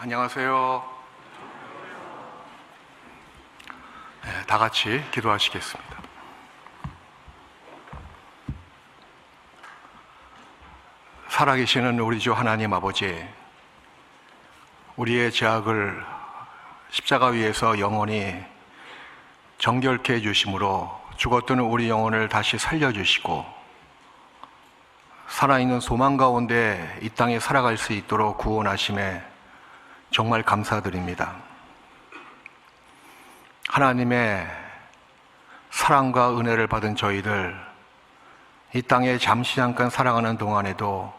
안녕하세요. 다 같이 기도하시겠습니다. 살아계시는 우리 주 하나님 아버지, 우리의 죄악을 십자가 위에서 영원히 정결케 해주심으로 죽었던 우리 영혼을 다시 살려주시고 살아있는 소망 가운데 이 땅에 살아갈 수 있도록 구원하심에 정말 감사드립니다. 하나님의 사랑과 은혜를 받은 저희들, 이 땅에 잠시 잠깐 살아가는 동안에도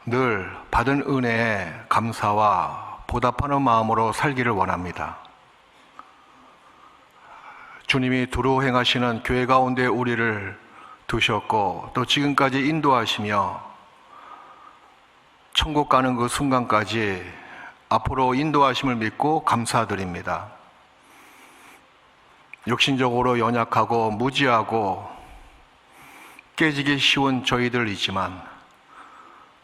늘 받은 은혜에 감사와 보답하는 마음으로 살기를 원합니다. 주님이 두루 행하시는 교회 가운데 우리를 두셨고 또 지금까지 인도하시며 천국 가는 그 순간까지 앞으로 인도하심을 믿고 감사드립니다. 육신적으로 연약하고 무지하고 깨지기 쉬운 저희들이지만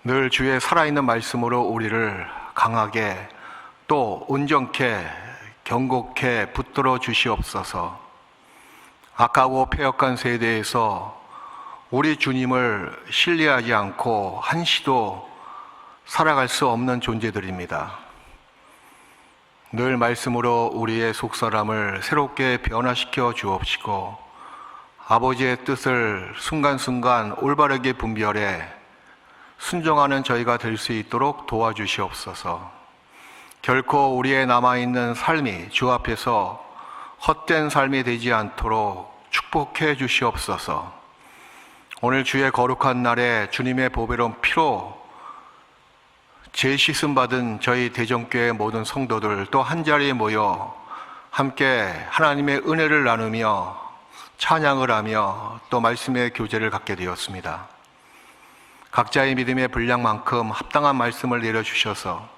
늘 주의 살아있는 말씀으로 우리를 강하게 또 온전케 경고케 붙들어 주시옵소서. 악하고 패역한 세대에서 우리 주님을 신뢰하지 않고 한시도 살아갈 수 없는 존재들입니다. 늘 말씀으로 우리의 속사람을 새롭게 변화시켜 주옵시고 아버지의 뜻을 순간순간 올바르게 분별해 순종하는 저희가 될 수 있도록 도와주시옵소서. 결코 우리의 남아있는 삶이 주 앞에서 헛된 삶이 되지 않도록 축복해 주시옵소서. 오늘 주의 거룩한 날에 주님의 보배로운 피로 재시씀 받은 저희 대전교회 모든 성도들 또 한자리에 모여 함께 하나님의 은혜를 나누며 찬양을 하며 또 말씀의 교제를 갖게 되었습니다. 각자의 믿음의 분량만큼 합당한 말씀을 내려주셔서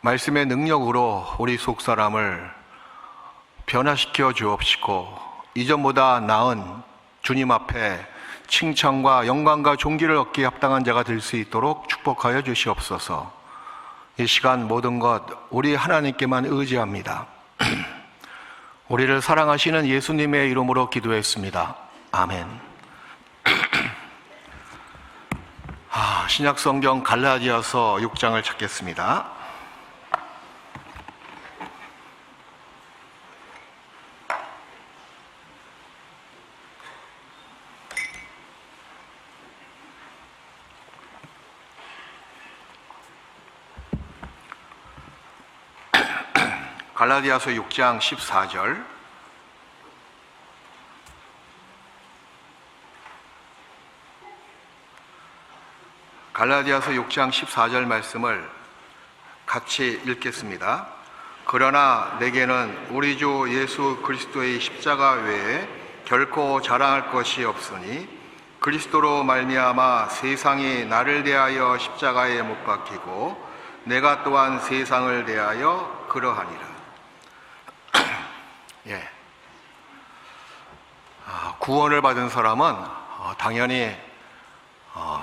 말씀의 능력으로 우리 속사람을 변화시켜 주옵시고 이전보다 나은 주님 앞에 칭찬과 영광과 존귀를 얻기에 합당한 자가 될 수 있도록 축복하여 주시옵소서. 이 시간 모든 것 우리 하나님께만 의지합니다. 우리를 사랑하시는 예수님의 이름으로 기도했습니다. 아멘. 신약성경 갈라디아서 6장을 찾겠습니다. 갈라디아서 6장 14절. 갈라디아서 6장 14절 말씀을 같이 읽겠습니다. 그러나 내게는 우리 주 예수 그리스도의 십자가 외에 결코 자랑할 것이 없으니 그리스도로 말미암아 세상이 나를 대하여 십자가에 못 박히고 내가 또한 세상을 대하여 그러하니라. 구원을 받은 사람은 당연히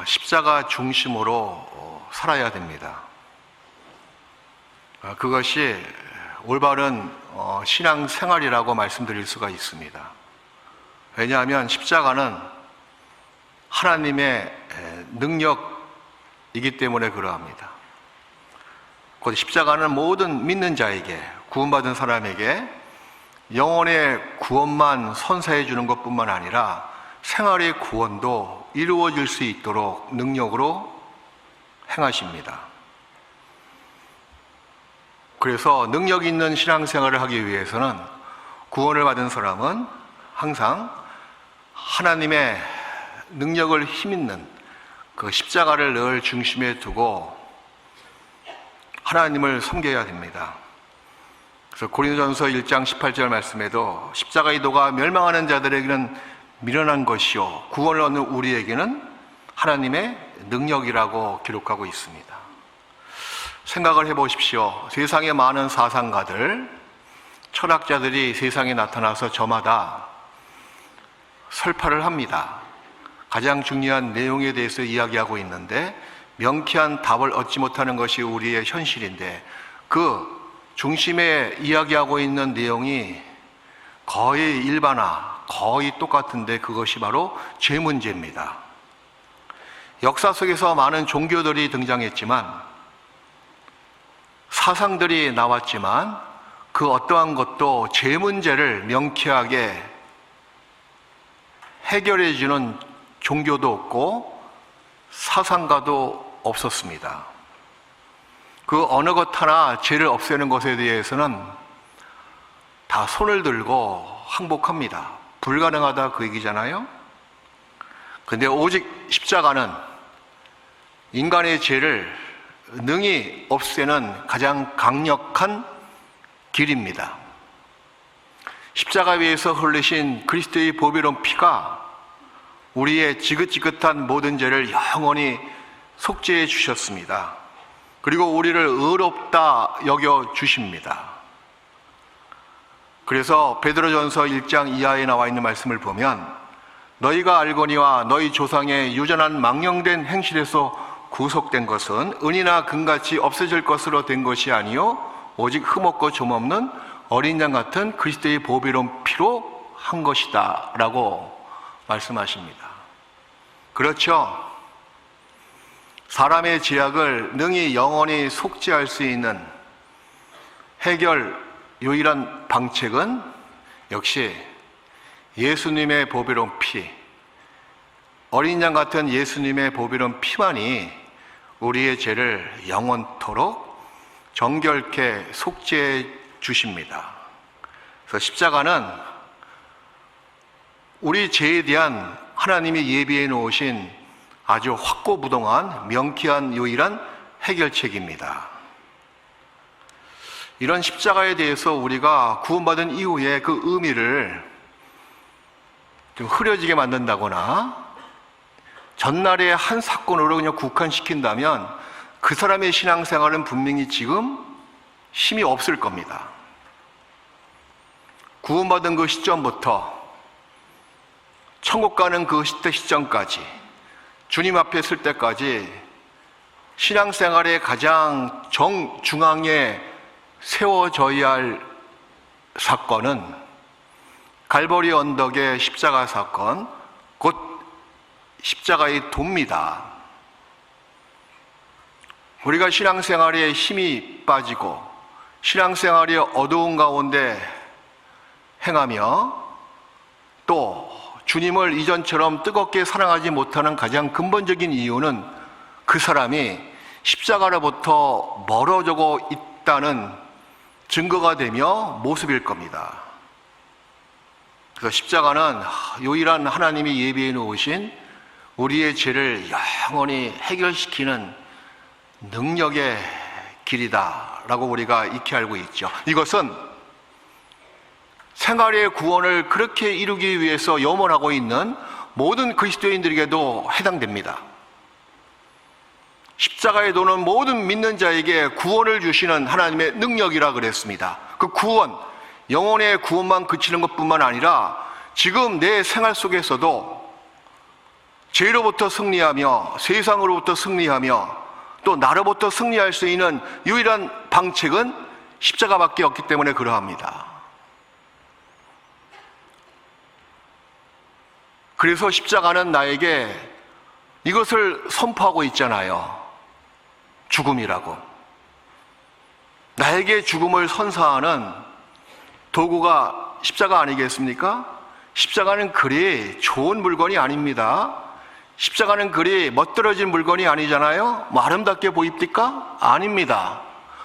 십자가 중심으로 살아야 됩니다. 그것이 올바른 신앙생활이라고 말씀드릴 수가 있습니다. 왜냐하면 십자가는 하나님의 능력이기 때문에 그러합니다. 곧 십자가는 모든 믿는 자에게, 구원받은 사람에게 영혼의 구원만 선사해 주는 것뿐만 아니라 생활의 구원도 이루어질 수 있도록 능력으로 행하십니다. 그래서 능력 있는 신앙생활을 하기 위해서는 구원을 받은 사람은 항상 하나님의 능력을 힘있는 그 십자가를 늘 중심에 두고 하나님을 섬겨야 됩니다. 그래서 고린도전서 1장 18절 말씀에도 십자가의 도가 멸망하는 자들에게는 미련한 것이요 구원을 얻는 우리에게는 하나님의 능력이라고 기록하고 있습니다. 생각을 해보십시오. 세상의 많은 사상가들, 철학자들이 세상에 나타나서 저마다 설파를 합니다. 가장 중요한 내용에 대해서 이야기하고 있는데 명쾌한 답을 얻지 못하는 것이 우리의 현실인데, 그 중심에 이야기하고 있는 내용이 거의 일반화, 거의 똑같은데 그것이 바로 죄 문제입니다. 역사 속에서 많은 종교들이 등장했지만, 사상들이 나왔지만, 그 어떠한 것도 죄 문제를 명쾌하게 해결해주는 종교도 없고 사상가도 없었습니다. 그 어느 것 하나 죄를 없애는 것에 대해서는 다 손을 들고 항복합니다. 불가능하다 그 얘기잖아요. 근데 오직 십자가는 인간의 죄를 능히 없애는 가장 강력한 길입니다. 십자가 위에서 흘리신 그리스도의 보배로운 피가 우리의 지긋지긋한 모든 죄를 영원히 속죄해 주셨습니다. 그리고 우리를 의롭다 여겨 주십니다. 그래서 베드로전서 1장 이하에 나와 있는 말씀을 보면, 너희가 알거니와 너희 조상의 유전한 망령된 행실에서 구속된 것은 은이나 금같이 없어질 것으로 된 것이 아니요 오직 흠없고 좀없는 어린 양 같은 그리스도의 보배로운 피로 한 것이다 라고 말씀하십니다. 그렇죠. 사람의 죄악을 능히 영원히 속죄할 수 있는 해결 유일한 방책은 역시 예수님의 보배로운 피, 어린 양 같은 예수님의 보배로운 피만이 우리의 죄를 영원토록 정결케 속죄해 주십니다. 그래서 십자가는 우리 죄에 대한 하나님이 예비해 놓으신 아주 확고부동한 명쾌한 유일한 해결책입니다. 이런 십자가에 대해서 우리가 구원받은 이후에 그 의미를 좀 흐려지게 만든다거나 전날의 한 사건으로 그냥 국한시킨다면 그 사람의 신앙생활은 분명히 지금 힘이 없을 겁니다. 구원받은 그 시점부터 천국 가는 그 시점까지, 주님 앞에 설 때까지 신앙생활의 가장 정중앙에 세워져야 할 사건은 갈보리 언덕의 십자가 사건, 곧 십자가의 도입니다. 우리가 신앙생활에 힘이 빠지고 신앙생활이 어두운 가운데 행하며 또 주님을 이전처럼 뜨겁게 사랑하지 못하는 가장 근본적인 이유는 그 사람이 십자가로부터 멀어지고 있다는 증거가 되며 모습일 겁니다. 그래서 십자가는 유일한 하나님이 예비해 놓으신 우리의 죄를 영원히 해결시키는 능력의 길이다라고 우리가 익히 알고 있죠. 이것은 생활의 구원을 그렇게 이루기 위해서 염원하고 있는 모든 그리스도인들에게도 해당됩니다. 십자가에 도는 모든 믿는 자에게 구원을 주시는 하나님의 능력이라 그랬습니다. 그 구원, 영혼의 구원만 그치는 것뿐만 아니라 지금 내 생활 속에서도 죄로부터 승리하며 세상으로부터 승리하며 또 나로부터 승리할 수 있는 유일한 방책은 십자가밖에 없기 때문에 그러합니다. 그래서 십자가는 나에게 이것을 선포하고 있잖아요. 죽음이라고. 나에게 죽음을 선사하는 도구가 십자가 아니겠습니까? 십자가는 그리 좋은 물건이 아닙니다. 십자가는 그리 멋들어진 물건이 아니잖아요. 뭐 아름답게 보입니까? 아닙니다.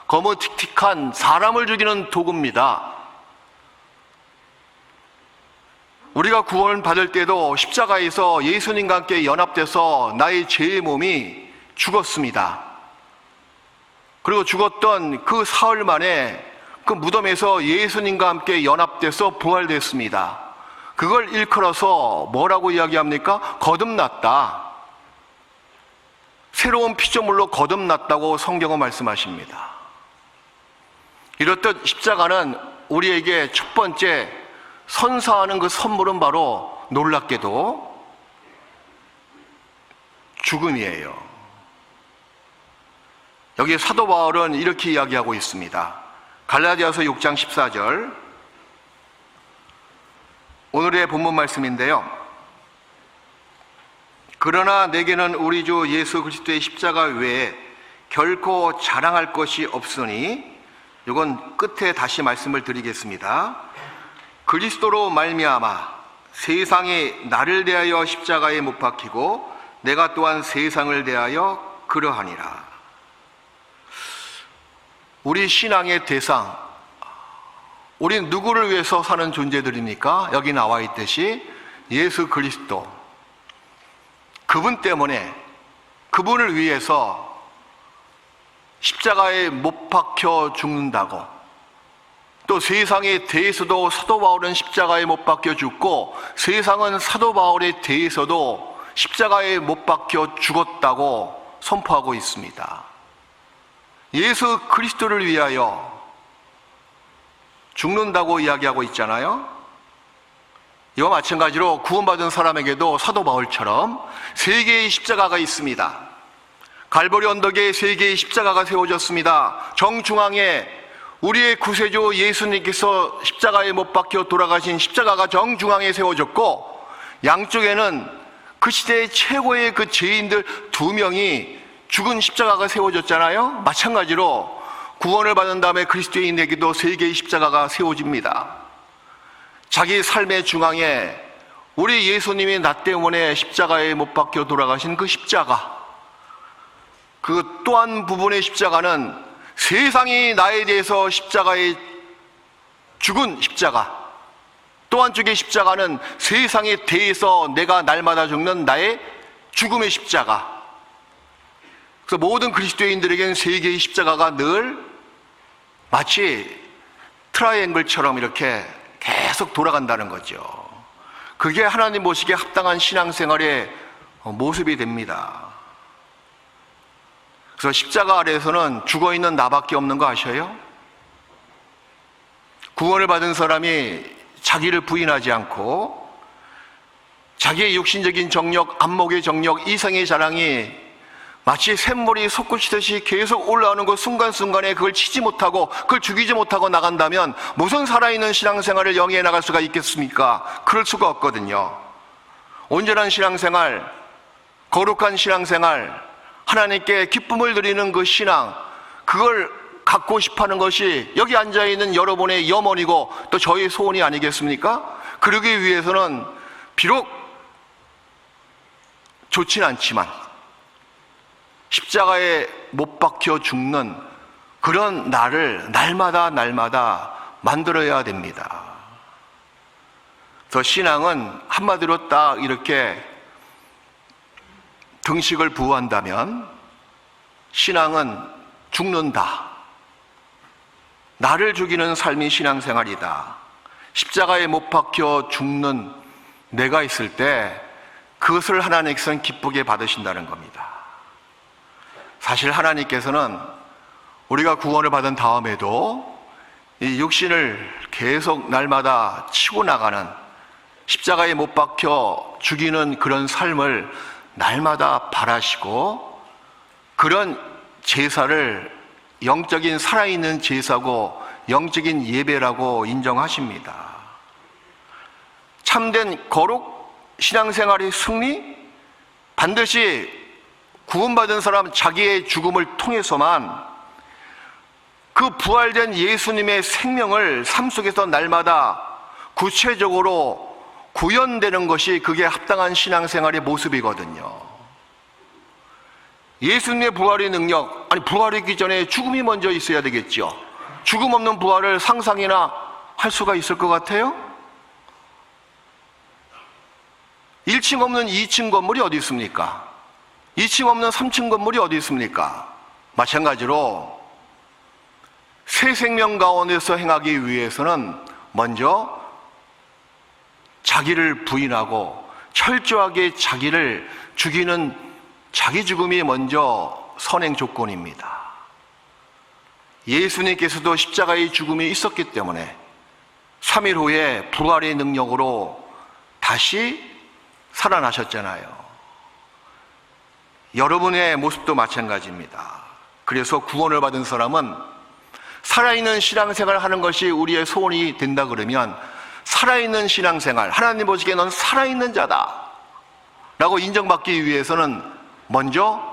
거무틱틱한 사람을 죽이는 도구입니다. 우리가 구원을 받을 때도 십자가에서 예수님과 함께 연합돼서 나의 죄의 몸이 죽었습니다. 그리고 죽었던 그 사흘 만에 그 무덤에서 예수님과 함께 연합돼서 부활됐습니다. 그걸 일컬어서 뭐라고 이야기합니까? 거듭났다. 새로운 피조물로 거듭났다고 성경은 말씀하십니다. 이렇듯 십자가는 우리에게 첫 번째 선사하는 그 선물은 바로 놀랍게도 죽음이에요. 여기 사도 바울은 이렇게 이야기하고 있습니다. 갈라디아서 6장 14절, 오늘의 본문 말씀인데요. 그러나 내게는 우리 주 예수 그리스도의 십자가 외에 결코 자랑할 것이 없으니, 이건 끝에 다시 말씀을 드리겠습니다. 그리스도로 말미암아 세상이 나를 대하여 십자가에 못 박히고 내가 또한 세상을 대하여 그러하니라. 우리 신앙의 대상, 우린 누구를 위해서 사는 존재들입니까? 여기 나와 있듯이 예수 그리스도, 그분 때문에, 그분을 위해서 십자가에 못 박혀 죽는다고. 또 세상에 대해서도 사도 바울은 십자가에 못 박혀 죽고, 세상은 사도 바울에 대해서도 십자가에 못 박혀 죽었다고 선포하고 있습니다. 예수 그리스도를 위하여 죽는다고 이야기하고 있잖아요. 이와 마찬가지로 구원받은 사람에게도 사도 바울처럼 세 개의 십자가가 있습니다. 갈보리 언덕에 세 개의 십자가가 세워졌습니다. 정중앙에 우리의 구세주 예수님께서 십자가에 못 박혀 돌아가신 십자가가 정중앙에 세워졌고, 양쪽에는 그 시대의 최고의 그 죄인들 2명이 죽은 십자가가 세워졌잖아요. 마찬가지로 구원을 받은 다음에 그리스도인에게도 세 개의 십자가가 세워집니다. 자기 삶의 중앙에 우리 예수님이 나 때문에 십자가에 못 박혀 돌아가신 그 십자가, 그 또 한 부분의 십자가는 세상이 나에 대해서 십자가에 죽은 십자가, 또 한쪽의 십자가는 세상에 대해서 내가 날마다 죽는 나의 죽음의 십자가. 그래서 모든 그리스도인들에게는 세 개의 십자가가 늘 마치 트라이앵글처럼 이렇게 계속 돌아간다는 거죠. 그게 하나님 보시기에 합당한 신앙생활의 모습이 됩니다. 그래서 십자가 아래에서는 죽어있는 나밖에 없는 거 아셔요? 구원을 받은 사람이 자기를 부인하지 않고 자기의 육신적인 정력, 안목의 정력, 이성의 자랑이 마치 샘물이 솟구치듯이 계속 올라오는 그 순간순간에 그걸 치지 못하고, 그걸 죽이지 못하고 나간다면 무슨 살아있는 신앙생활을 영위해 나갈 수가 있겠습니까? 그럴 수가 없거든요. 온전한 신앙생활, 거룩한 신앙생활, 하나님께 기쁨을 드리는 그 신앙, 그걸 갖고 싶어하는 것이 여기 앉아있는 여러분의 염원이고 또 저의 소원이 아니겠습니까? 그러기 위해서는 비록 좋진 않지만 십자가에 못 박혀 죽는 그런 날을 날마다 만들어야 됩니다. 그래서 신앙은 한마디로 딱 이렇게 등식을 부호한다면, 신앙은 죽는다. 나를 죽이는 삶이 신앙생활이다. 십자가에 못 박혀 죽는 내가 있을 때 그것을 하나님께서는 기쁘게 받으신다는 겁니다. 사실 하나님께서는 우리가 구원을 받은 다음에도 이 육신을 계속 날마다 치고 나가는, 십자가에 못 박혀 죽이는 그런 삶을 날마다 바라시고, 그런 제사를 영적인 살아있는 제사고 영적인 예배라고 인정하십니다. 참된 거룩 신앙생활의 승리, 반드시 구원받은 사람 자기의 죽음을 통해서만 그 부활된 예수님의 생명을 삶 속에서 날마다 구체적으로 구현되는 것이, 그게 합당한 신앙생활의 모습이거든요. 예수님의 부활의 능력, 아니 부활이기 전에 죽음이 먼저 있어야 되겠죠. 죽음 없는 부활을 상상이나 할 수가 있을 것 같아요? 1층 없는 2층 건물이 어디 있습니까? 2층 없는 3층 건물이 어디 있습니까? 마찬가지로 새 생명 가운데서 행하기 위해서는 먼저 자기를 부인하고 철저하게 자기를 죽이는 자기 죽음이 먼저 선행 조건입니다. 예수님께서도 십자가의 죽음이 있었기 때문에 3일 후에 부활의 능력으로 다시 살아나셨잖아요. 여러분의 모습도 마찬가지입니다. 그래서 구원을 받은 사람은 살아있는 신앙생활을 하는 것이 우리의 소원이 된다 그러면 살아있는 신앙생활, 하나님 보시기에 넌 살아있는 자다 라고 인정받기 위해서는 먼저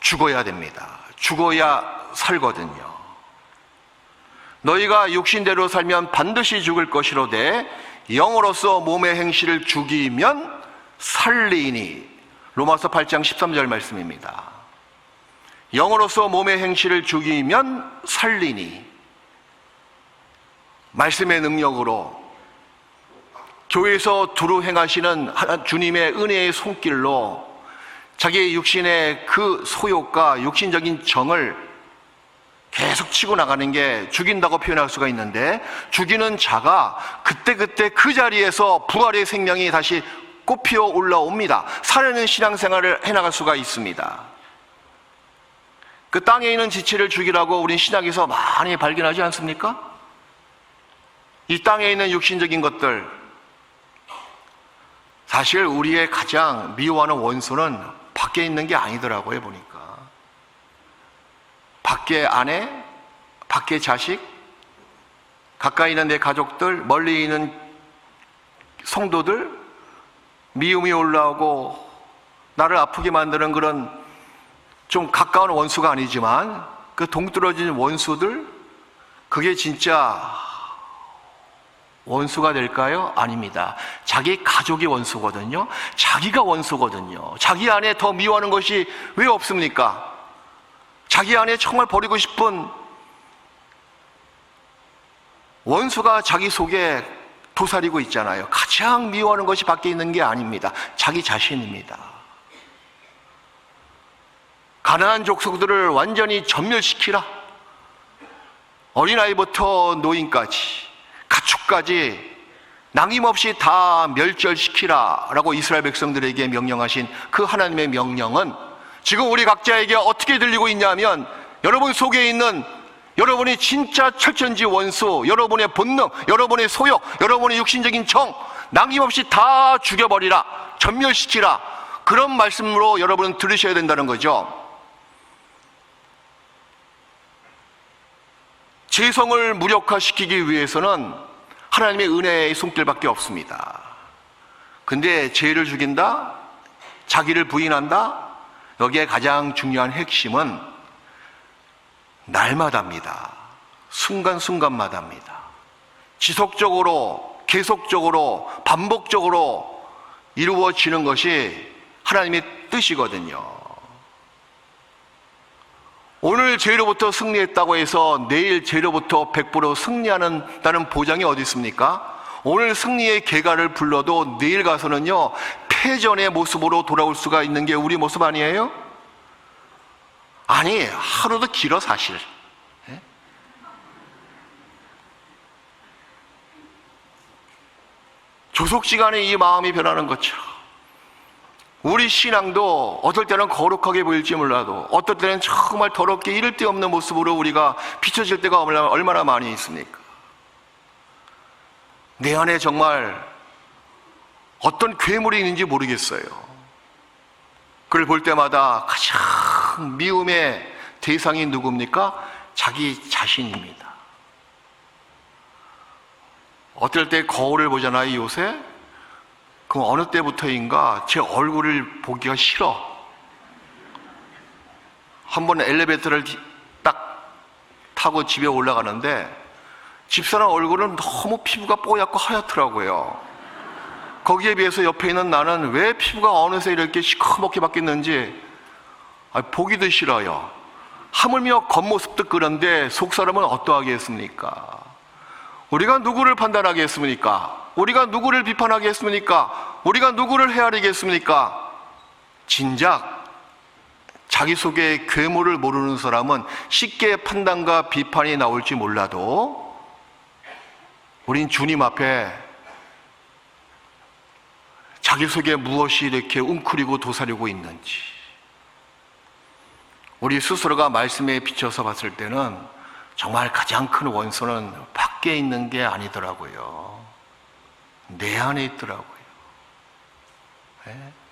죽어야 됩니다. 죽어야 살거든요. 너희가 육신대로 살면 반드시 죽을 것이로되 영으로서 몸의 행실을 죽이면 살리니. 로마서 8장 13절 말씀입니다. 영으로서 몸의 행실을 죽이면 살리니. 말씀의 능력으로 교회에서 두루 행하시는 주님의 은혜의 손길로 자기의 육신의 그 소욕과 육신적인 정을 계속 치고 나가는 게 죽인다고 표현할 수가 있는데, 죽이는 자가 그때그때 그 자리에서 부활의 생명이 다시 꽃피어 올라옵니다. 살아있는 신앙생활을 해나갈 수가 있습니다. 그 땅에 있는 지체를 죽이라고 우린 신약에서 많이 발견하지 않습니까? 이 땅에 있는 육신적인 것들, 사실 우리의 가장 미워하는 원수는 밖에 있는 게 아니더라고요. 보니까 밖에 아내, 밖에 자식, 가까이 있는 내 가족들, 멀리 있는 성도들, 미움이 올라오고 나를 아프게 만드는 그런 좀 가까운 원수가 아니지만 그 동떨어진 원수들, 그게 진짜 원수가 될까요? 아닙니다. 자기 가족이 원수거든요. 자기가 원수거든요. 자기 안에 더 미워하는 것이 왜 없습니까? 자기 안에 정말 버리고 싶은 원수가 자기 속에 도사리고 있잖아요. 가장 미워하는 것이 밖에 있는 게 아닙니다. 자기 자신입니다. 가난한 족속들을 완전히 전멸시키라. 어린아이부터 노인까지, 가축까지 낭임없이 다 멸절시키라 라고 이스라엘 백성들에게 명령하신 그 하나님의 명령은 지금 우리 각자에게 어떻게 들리고 있냐면, 여러분 속에 있는 여러분이 진짜 철천지 원수, 여러분의 본능, 여러분의 소욕, 여러분의 육신적인 정, 낭임없이 다 죽여버리라, 전멸시키라, 그런 말씀으로 여러분은 들으셔야 된다는 거죠. 죄성을 무력화시키기 위해서는 하나님의 은혜의 손길밖에 없습니다. 근데 죄를 죽인다, 자기를 부인한다, 여기에 가장 중요한 핵심은 날마다입니다. 순간순간마다입니다. 지속적으로, 계속적으로, 반복적으로 이루어지는 것이 하나님의 뜻이거든요. 오늘 죄로부터 승리했다고 해서 내일 죄로부터 100% 승리한다는 보장이 어디 있습니까? 오늘 승리의 계가를 불러도 내일 가서는요, 패전의 모습으로 돌아올 수가 있는 게 우리 모습 아니에요? 아니, 하루도 길어 사실. 조속시간에 이 마음이 변하는 것처럼 우리 신앙도 어떨 때는 거룩하게 보일지 몰라도 어떨 때는 정말 더럽게 이를 데 없는 모습으로 우리가 비춰질 때가 얼마나 많이 있습니까? 내 안에 정말 어떤 괴물이 있는지 모르겠어요. 그를 볼 때마다 가장 미움의 대상이 누굽니까? 자기 자신입니다. 어떨 때 거울을 보잖아요, 요새? 그럼 어느 때부터인가 제 얼굴을 보기가 싫어. 한 번 엘리베이터를 딱 타고 집에 올라가는데 집사람 얼굴은 너무 피부가 뽀얗고 하얗더라고요. 거기에 비해서 옆에 있는 나는 왜 피부가 어느새 이렇게 시커멓게 바뀌었는지 보기도 싫어요. 하물며 겉모습도 그런데 속사람은 어떠하겠습니까? 우리가 누구를 판단하겠습니까? 우리가 누구를 비판하겠습니까? 우리가 누구를 헤아리겠습니까? 진작 자기 속에 괴물을 모르는 사람은 쉽게 판단과 비판이 나올지 몰라도 우린 주님 앞에 자기 속에 무엇이 이렇게 웅크리고 도사리고 있는지 우리 스스로가 말씀에 비춰서 봤을 때는 정말 가장 큰 원수는 밖에 있는 게 아니더라고요. 내 안에 있더라고요.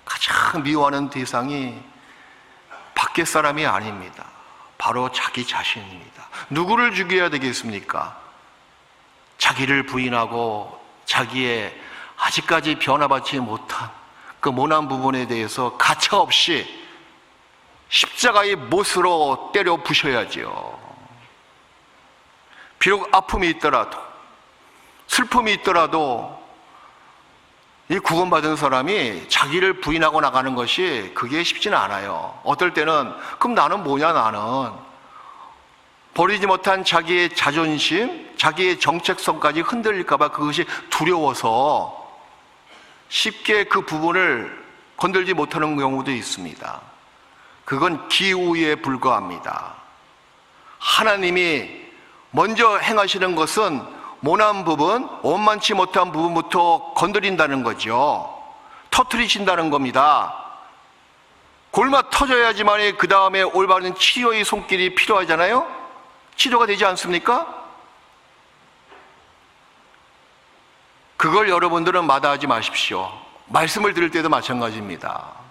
가장 미워하는 대상이 밖에 사람이 아닙니다. 바로 자기 자신입니다. 누구를 죽여야 되겠습니까? 자기를 부인하고 자기의 아직까지 변화받지 못한 그 모난 부분에 대해서 가차없이 십자가의 못으로 때려 부셔야지요. 비록 아픔이 있더라도, 슬픔이 있더라도 이 구원받은 사람이 자기를 부인하고 나가는 것이 그게 쉽지는 않아요. 어떨 때는 그럼 나는 뭐냐, 나는 버리지 못한 자기의 자존심, 자기의 정체성까지 흔들릴까 봐 그것이 두려워서 쉽게 그 부분을 건들지 못하는 경우도 있습니다. 그건 기우에 불과합니다. 하나님이 먼저 행하시는 것은 모난 부분, 원만치 못한 부분부터 건드린다는 거죠. 터뜨리신다는 겁니다. 골마 터져야지만 그 다음에 올바른 치료의 손길이 필요하잖아요. 치료가 되지 않습니까? 그걸 여러분들은 마다하지 마십시오. 말씀을 들을 때도 마찬가지입니다.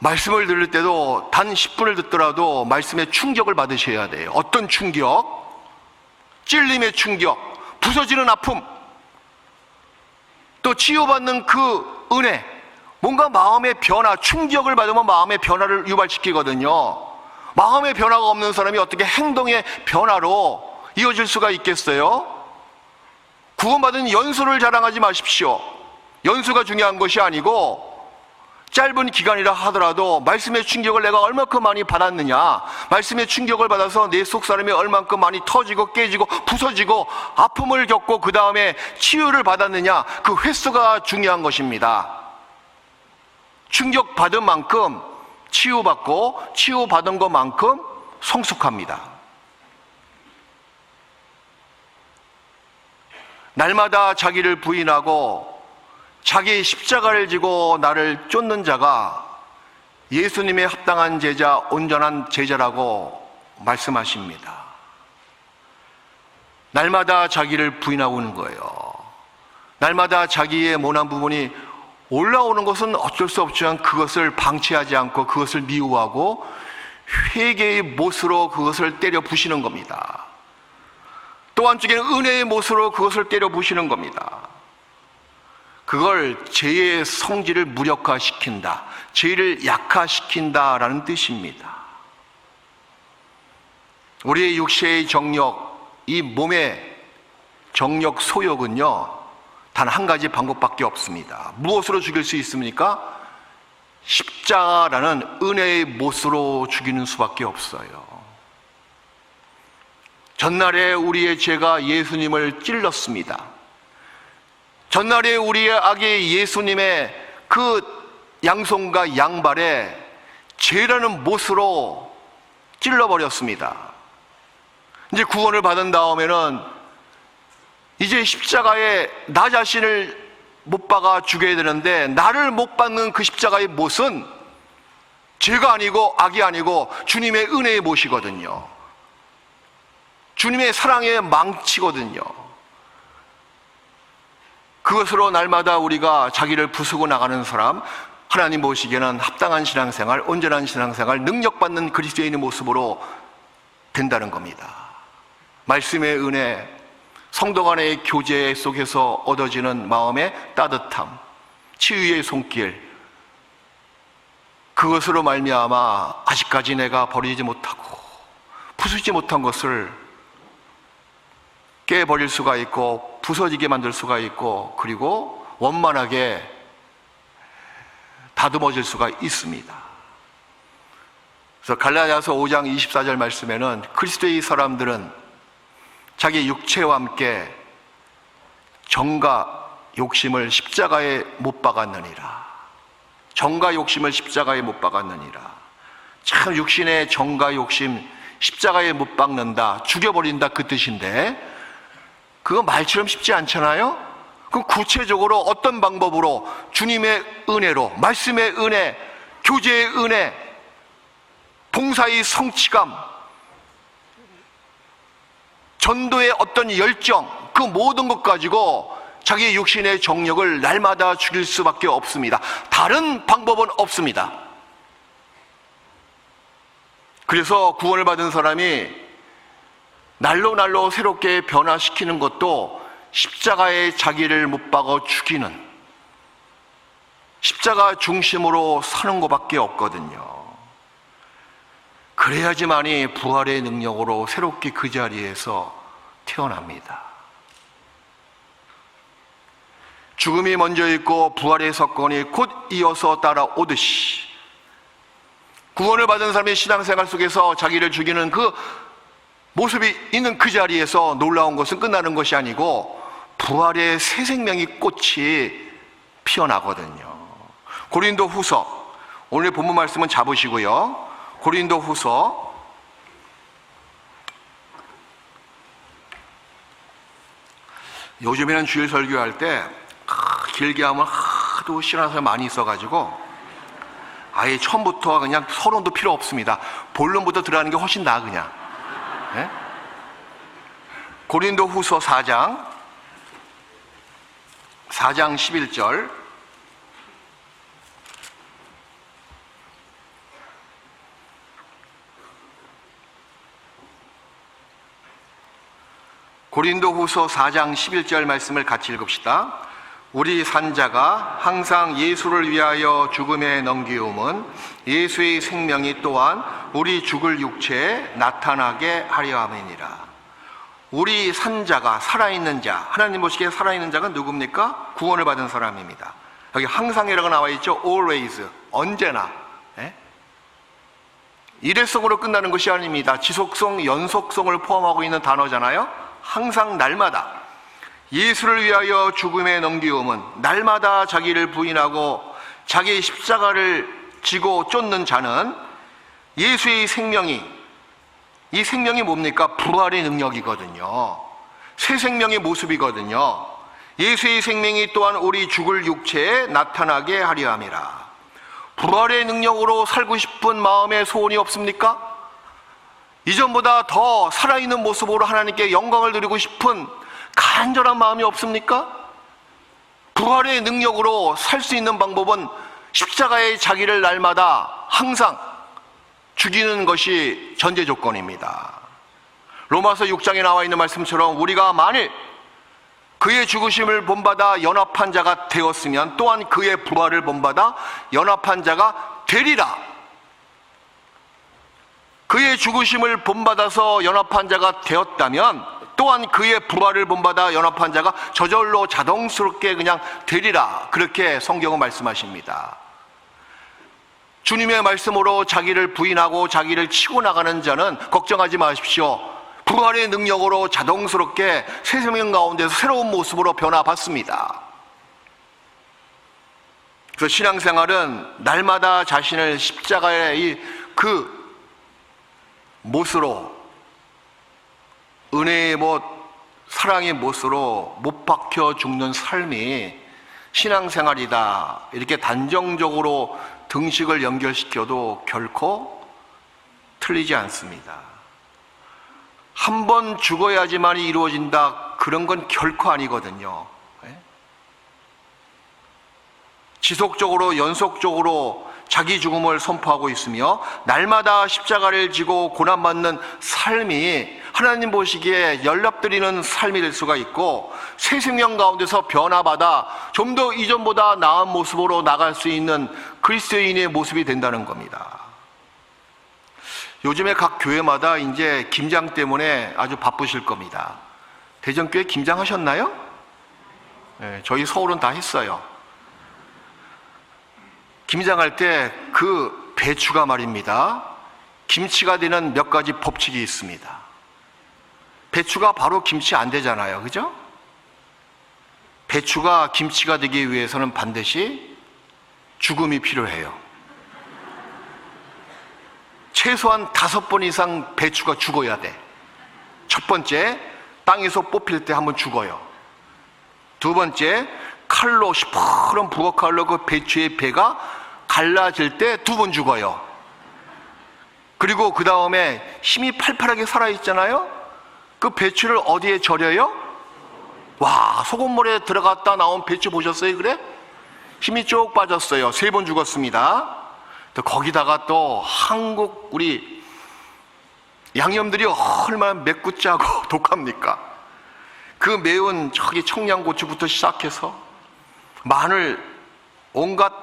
말씀을 들을 때도 단 10분을 듣더라도 말씀에 충격을 받으셔야 돼요. 어떤 충격? 찔림의 충격, 부서지는 아픔, 또 치유받는 그 은혜, 뭔가 마음의 변화, 충격을 받으면 마음의 변화를 유발시키거든요. 마음의 변화가 없는 사람이 어떻게 행동의 변화로 이어질 수가 있겠어요? 구원받은 연수를 자랑하지 마십시오. 연수가 중요한 것이 아니고 짧은 기간이라 하더라도 말씀의 충격을 내가 얼마큼 많이 받았느냐, 말씀의 충격을 받아서 내 속사람이 얼만큼 많이 터지고 깨지고 부서지고 아픔을 겪고 그 다음에 치유를 받았느냐, 그 횟수가 중요한 것입니다. 충격받은 만큼 치유받고 치유받은 것만큼 성숙합니다. 날마다 자기를 부인하고 자기 십자가를 지고 나를 쫓는 자가 예수님의 합당한 제자, 온전한 제자라고 말씀하십니다. 날마다 자기를 부인하고 있는 거예요. 날마다 자기의 모난 부분이 올라오는 것은 어쩔 수 없지만 그것을 방치하지 않고 그것을 미워하고 회개의 못으로 그것을 때려 부시는 겁니다. 또 한쪽에는 은혜의 못으로 그것을 때려 부시는 겁니다. 그걸 죄의 성질을 무력화시킨다, 죄를 약화시킨다라는 뜻입니다. 우리의 육체의 정력, 이 몸의 정력 소욕은요, 단 한 가지 방법밖에 없습니다. 무엇으로 죽일 수 있습니까? 십자가라는 은혜의 못으로 죽이는 수밖에 없어요. 전날에 우리의 죄가 예수님을 찔렀습니다. 전날에 우리의 악이 예수님의 그 양손과 양발에 죄라는 못으로 찔러버렸습니다. 이제 구원을 받은 다음에는 이제 십자가에 나 자신을 못 박아 죽여야 되는데, 나를 못 박는 그 십자가의 못은 죄가 아니고 악이 아니고 주님의 은혜의 못이거든요. 주님의 사랑의 망치거든요. 그것으로 날마다 우리가 자기를 부수고 나가는 사람, 하나님 보시기에는 합당한 신앙생활, 온전한 신앙생활, 능력받는 그리스도인의 모습으로 된다는 겁니다. 말씀의 은혜, 성도 간의 교제 속에서 얻어지는 마음의 따뜻함, 치유의 손길, 그것으로 말미암아 아직까지 내가 버리지 못하고 부수지 못한 것을 깨버릴 수가 있고 부서지게 만들 수가 있고, 그리고 원만하게 다듬어질 수가 있습니다. 그래서 갈라디아서 5장 24절 말씀에는 그리스도의 사람들은 자기 육체와 함께 정과 욕심을 십자가에 못 박았느니라. 정과 욕심을 십자가에 못 박았느니라. 참 육신의 정과 욕심 십자가에 못 박는다, 죽여버린다, 그 뜻인데 그거 말처럼 쉽지 않잖아요. 그럼 구체적으로 어떤 방법으로 주님의 은혜로, 말씀의 은혜, 교제의 은혜, 봉사의 성취감, 전도의 어떤 열정, 그 모든 것 가지고 자기의 육신의 정력을 날마다 죽일 수밖에 없습니다. 다른 방법은 없습니다. 그래서 구원을 받은 사람이 날로 새롭게 변화시키는 것도 십자가에 자기를 못 박아 죽이는, 십자가 중심으로 사는 것밖에 없거든요. 그래야지만이 부활의 능력으로 새롭게 그 자리에서 태어납니다. 죽음이 먼저 있고 부활의 사건이 곧 이어서 따라오듯이 구원을 받은 사람의 신앙생활 속에서 자기를 죽이는 그 모습이 있는 그 자리에서 놀라운 것은 끝나는 것이 아니고 부활의 새 생명이 꽃이 피어나거든요. 고린도후서, 오늘 본문 말씀은 잡으시고요. 고린도후서 '요즘에는 주일 설교할 때 길게 하면 하도 싫어하는 사람이 많이 있어가지고 아예 처음부터 그냥 서론도 필요 없습니다. 본론부터 들어가는 게 훨씬 나아 그냥. 네? 고린도후서 4장 11절. 고린도후서 4장 11절 말씀을 같이 읽읍시다. 우리 산자가 항상 예수를 위하여 죽음에 넘기움은 예수의 생명이 또한 우리 죽을 육체에 나타나게 하려 함이니라. 우리 산자가, 살아있는 자, 하나님 보시기에 살아있는 자가 누굽니까? 구원을 받은 사람입니다. 여기 항상이라고 나와 있죠. always, 언제나. 일회성으로 끝나는 것이 아닙니다. 지속성, 연속성을 포함하고 있는 단어잖아요. 항상, 날마다 예수를 위하여 죽음에 넘기움은 날마다 자기를 부인하고 자기의 십자가를 지고 쫓는 자는 예수의 생명이, 이 생명이 뭡니까? 부활의 능력이거든요. 새 생명의 모습이거든요. 예수의 생명이 또한 우리 죽을 육체에 나타나게 하려 함이라. 부활의 능력으로 살고 싶은 마음의 소원이 없습니까? 이전보다 더 살아있는 모습으로 하나님께 영광을 드리고 싶은 간절한 마음이 없습니까? 부활의 능력으로 살 수 있는 방법은 십자가의 자기를 날마다 항상 죽이는 것이 전제 조건입니다. 로마서 6장에 나와 있는 말씀처럼 우리가 만일 그의 죽으심을 본받아 연합한 자가 되었으면 또한 그의 부활을 본받아 연합한 자가 되리라. 그의 죽으심을 본받아서 연합한 자가 되었다면 또한 그의 부활을 본받아 연합한 자가 저절로 자동스럽게 그냥 되리라. 그렇게 성경은 말씀하십니다. 주님의 말씀으로 자기를 부인하고 자기를 치고 나가는 자는 걱정하지 마십시오. 부활의 능력으로 자동스럽게 새 생명 가운데서 새로운 모습으로 변화받습니다. 그래서 신앙생활은 날마다 자신을 십자가의 그 못으로, 은혜의 못, 사랑의 못으로 못 박혀 죽는 삶이 신앙생활이다. 이렇게 단정적으로 등식을 연결시켜도 결코 틀리지 않습니다. 한 번 죽어야지만이 이루어진다. 그런 건 결코 아니거든요. 지속적으로, 연속적으로 자기 죽음을 선포하고 있으며 날마다 십자가를 지고 고난받는 삶이 하나님 보시기에 연락드리는 삶이 될 수가 있고 새 생명 가운데서 변화받아 좀 더 이전보다 나은 모습으로 나갈 수 있는 그리스도인의 모습이 된다는 겁니다. 요즘에 각 교회마다 이제 김장 때문에 아주 바쁘실 겁니다. 대전교회 김장하셨나요? 네, 저희 서울은 다 했어요. 김장할 때 그 배추가 말입니다. 김치가 되는 몇 가지 법칙이 있습니다. 배추가 바로 김치 안 되잖아요. 그죠? 배추가 김치가 되기 위해서는 반드시 죽음이 필요해요. 최소한 5번 이상 배추가 죽어야 돼. 첫 번째, 땅에서 뽑힐 때 한번 죽어요. 두 번째, 칼로, 시퍼런 부엌칼로 그 배추의 배가 갈라질 때 2번 죽어요. 그리고 그 다음에 힘이 팔팔하게 살아있잖아요. 그 배추를 어디에 절여요? 와, 소금물에 들어갔다 나온 배추 보셨어요? 그래? 힘이 쭉 빠졌어요. 3번 죽었습니다. 또 거기다가 또 한국 우리 양념들이 얼마나 맵고 짜고 독합니까? 그 매운 저기 청양고추부터 시작해서 마늘, 온갖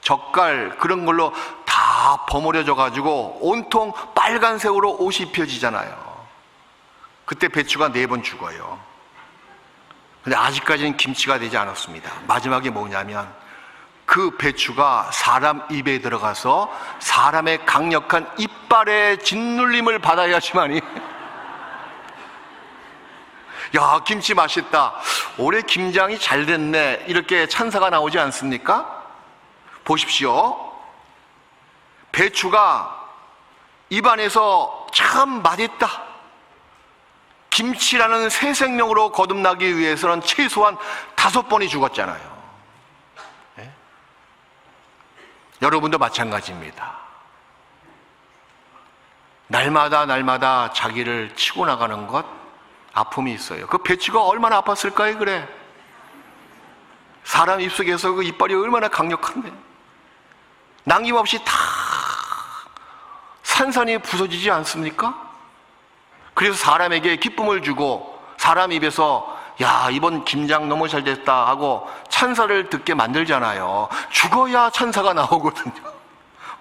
젓갈 그런 걸로 다 버무려져 가지고 온통 빨간색으로 옷이 입혀지잖아요. 그때 배추가 4번 죽어요. 근데 아직까지는 김치가 되지 않았습니다. 마지막에 뭐냐면 그 배추가 사람 입에 들어가서 사람의 강력한 이빨의 짓눌림을 받아야지만이 야, 김치 맛있다, 올해 김장이 잘 됐네, 이렇게 찬사가 나오지 않습니까? 보십시오. 배추가 입안에서 참 맛있다, 김치라는 새 생명으로 거듭나기 위해서는 최소한 5번이 죽었잖아요. 네? 여러분도 마찬가지입니다. 날마다 자기를 치고 나가는 것, 아픔이 있어요. 그 배추가 얼마나 아팠을까요? 그래, 사람 입속에서 그 이빨이 얼마나 강력한데 남김없이 다 산산이 부서지지 않습니까? 그래서 사람에게 기쁨을 주고 사람 입에서 야, 이번 김장 너무 잘 됐다 하고 찬사를 듣게 만들잖아요. 죽어야 찬사가 나오거든요.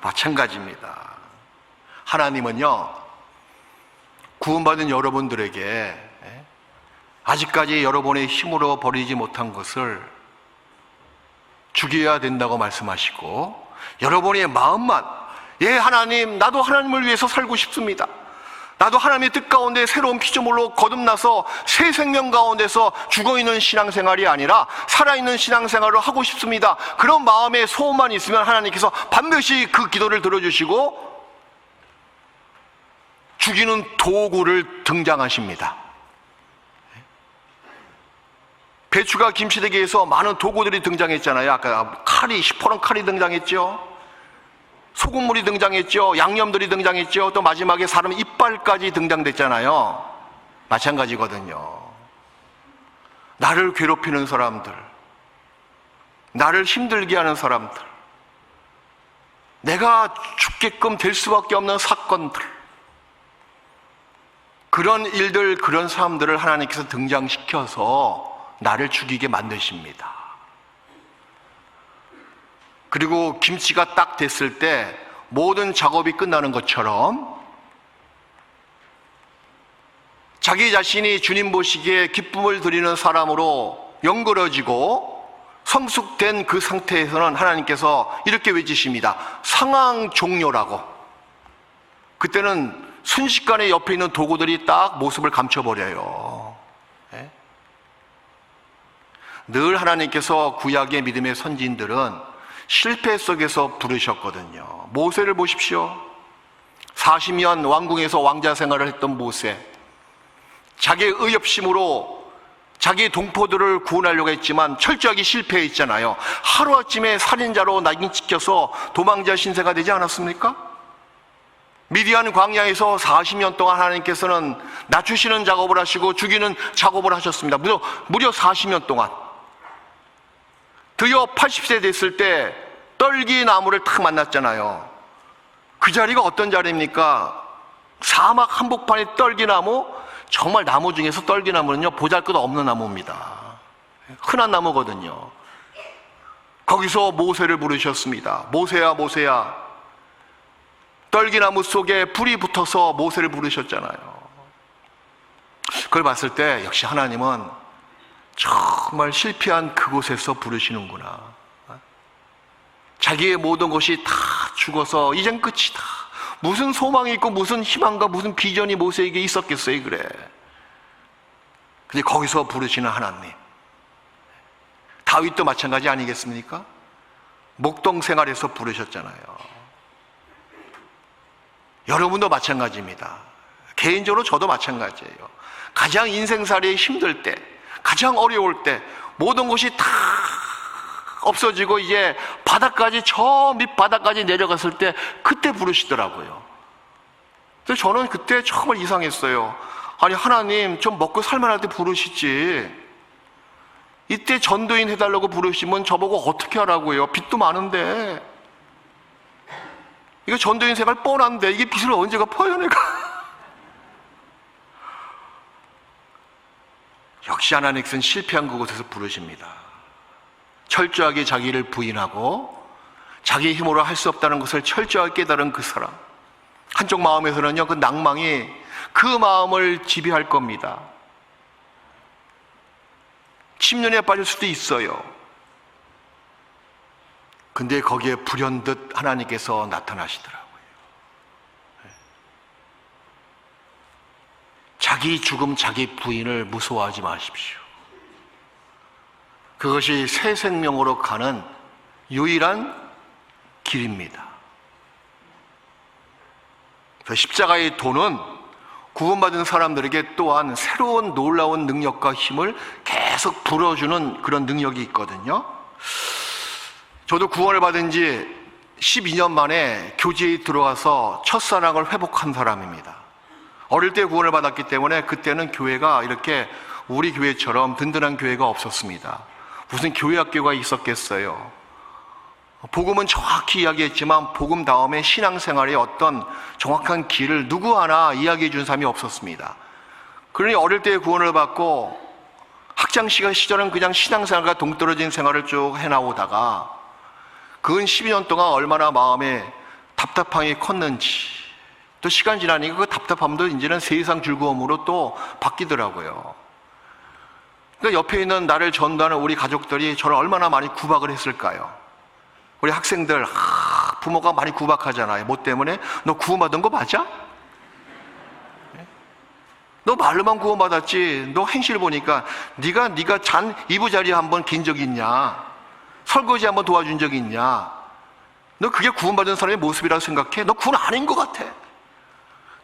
마찬가지입니다. 하나님은요, 구원받은 여러분들에게 아직까지 여러분의 힘으로 버리지 못한 것을 죽여야 된다고 말씀하시고, 여러분의 마음만, 예, 하나님, 나도 하나님을 위해서 살고 싶습니다, 나도 하나님의 뜻 가운데 새로운 피조물로 거듭나서 새 생명 가운데서 죽어있는 신앙생활이 아니라 살아있는 신앙생활을 하고 싶습니다, 그런 마음의 소원만 있으면 하나님께서 반드시 그 기도를 들어주시고 죽이는 도구를 등장하십니다. 배추가 김치되기 위해서 많은 도구들이 등장했잖아요. 아까 칼이, 시퍼런 칼이 등장했죠. 소금물이 등장했죠. 양념들이 등장했죠. 또 마지막에 사람 이빨까지 등장됐잖아요. 마찬가지거든요. 나를 괴롭히는 사람들, 나를 힘들게 하는 사람들, 내가 죽게끔 될 수밖에 없는 사건들, 그런 일들, 그런 사람들을 하나님께서 등장시켜서 나를 죽이게 만드십니다. 그리고 김치가 딱 됐을 때 모든 작업이 끝나는 것처럼 자기 자신이 주님 보시기에 기쁨을 드리는 사람으로 연그러지고 성숙된 그 상태에서는 하나님께서 이렇게 외치십니다. 상황 종료라고. 그때는 순식간에 옆에 있는 도구들이 딱 모습을 감춰버려요. 늘 하나님께서 구약의 믿음의 선진들은 실패 속에서 부르셨거든요. 모세를 보십시오. 40년 왕궁에서 왕자 생활을 했던 모세, 자기의 의협심으로 자기의 동포들을 구원하려고 했지만 철저하게 실패했잖아요. 하루아침에 살인자로 낙인 찍혀서 도망자 신세가 되지 않았습니까? 미디안 광야에서 40년 동안 하나님께서는 낮추시는 작업을 하시고 죽이는 작업을 하셨습니다. 무려 40년 동안. 드디어 80세 됐을 때 떨기 나무를 탁 만났잖아요. 그 자리가 어떤 자리입니까? 사막 한복판의 떨기 나무. 정말 나무 중에서 떨기 나무는요, 보잘것없는 나무입니다. 흔한 나무거든요. 거기서 모세를 부르셨습니다. 모세야, 모세야. 떨기나무 속에 불이 붙어서 모세를 부르셨잖아요. 그걸 봤을 때 역시 하나님은 정말 실패한 그곳에서 부르시는구나. 자기의 모든 것이 다 죽어서 이젠 끝이다. 무슨 소망이 있고 무슨 희망과 무슨 비전이 모세에게 있었겠어요, 그래. 근데 거기서 부르시는 하나님. 다윗도 마찬가지 아니겠습니까? 목동 생활에서 부르셨잖아요. 여러분도 마찬가지입니다. 개인적으로 저도 마찬가지예요. 가장 인생살이 힘들 때, 가장 어려울 때, 모든 것이 다 없어지고 이제 바닥까지, 저 밑바닥까지 내려갔을 때 그때 부르시더라고요. 그래서 저는 그때 정말 이상했어요. 아니, 하나님 좀 먹고 살만할 때 부르시지, 이때 전도인 해달라고 부르시면 저보고 어떻게 하라고요? 빚도 많은데. 이거 전도인 생활 뻔한데 이게 빚을 언제 갚아요, 내가? 시아나닉슨 실패한 그곳에서 부르십니다. 철저하게 자기를 부인하고 자기 힘으로 할 수 없다는 것을 철저하게 깨달은 그 사람, 한쪽 마음에서는요, 그 낭망이 그 마음을 지배할 겁니다. 침륜에 빠질 수도 있어요. 근데 거기에 불현듯 하나님께서 나타나시더라고요. 자기 죽음, 자기 부인을 무서워하지 마십시오. 그것이 새 생명으로 가는 유일한 길입니다. 십자가의 도는 구원받은 사람들에게 또한 새로운 놀라운 능력과 힘을 계속 불어주는 그런 능력이 있거든요. 저도 구원을 받은 지 12년 만에 교제에 들어와서 첫사랑을 회복한 사람입니다. 어릴 때 구원을 받았기 때문에 그때는 교회가 이렇게 우리 교회처럼 든든한 교회가 없었습니다. 무슨 교회 학교가 있었겠어요. 복음은 정확히 이야기했지만 복음 다음에 신앙생활의 어떤 정확한 길을 누구 하나 이야기해 준 사람이 없었습니다. 그러니 어릴 때 구원을 받고 학창시절 시절은 그냥 신앙생활과 동떨어진 생활을 쭉 해나오다가 근 12년 동안 얼마나 마음에 답답함이 컸는지, 또 시간 지나니까 그 답답함도 이제는 세상 즐거움으로 또 바뀌더라고요. 그러니까 옆에 있는 나를 전도하는 우리 가족들이 저를 얼마나 많이 구박을 했을까요? 우리 학생들, 부모가 많이 구박하잖아요. 뭐 때문에? 너 구원받은 거 맞아? 너 말로만 구원받았지. 너 행실 보니까 네가 잔 이부자리 한번 긴 적이 있냐? 설거지 한번 도와준 적이 있냐? 너 그게 구원받은 사람의 모습이라고 생각해? 너 구원 아닌 것 같아.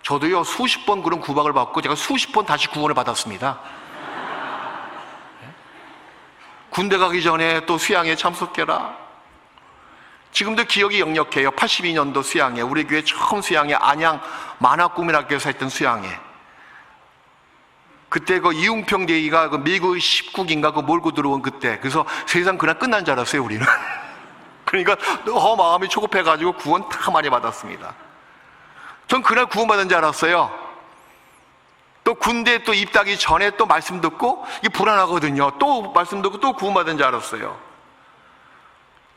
저도요, 수십 번 그런 구박을 받고 제가 수십 번 다시 구원을 받았습니다. 군대 가기 전에 또 수양에 참석해라. 지금도 기억이 역력해요. 82년도 수양회, 우리 교회 처음 수양회, 안양 만화국민학교에서 했던 수양회. 그때 그 이웅평 대위가 그 미국 10국인가 그 몰고 들어온 그때. 그래서 세상 그날 끝난 줄 알았어요, 우리는. 그러니까 마음이 초급해가지고 구원 다 많이 받았습니다. 전 그날 구원받은 줄 알았어요. 또 군대 또 입대하기 전에 또 말씀 듣고 이게 불안하거든요. 또 말씀 듣고 또 구원받은 줄 알았어요.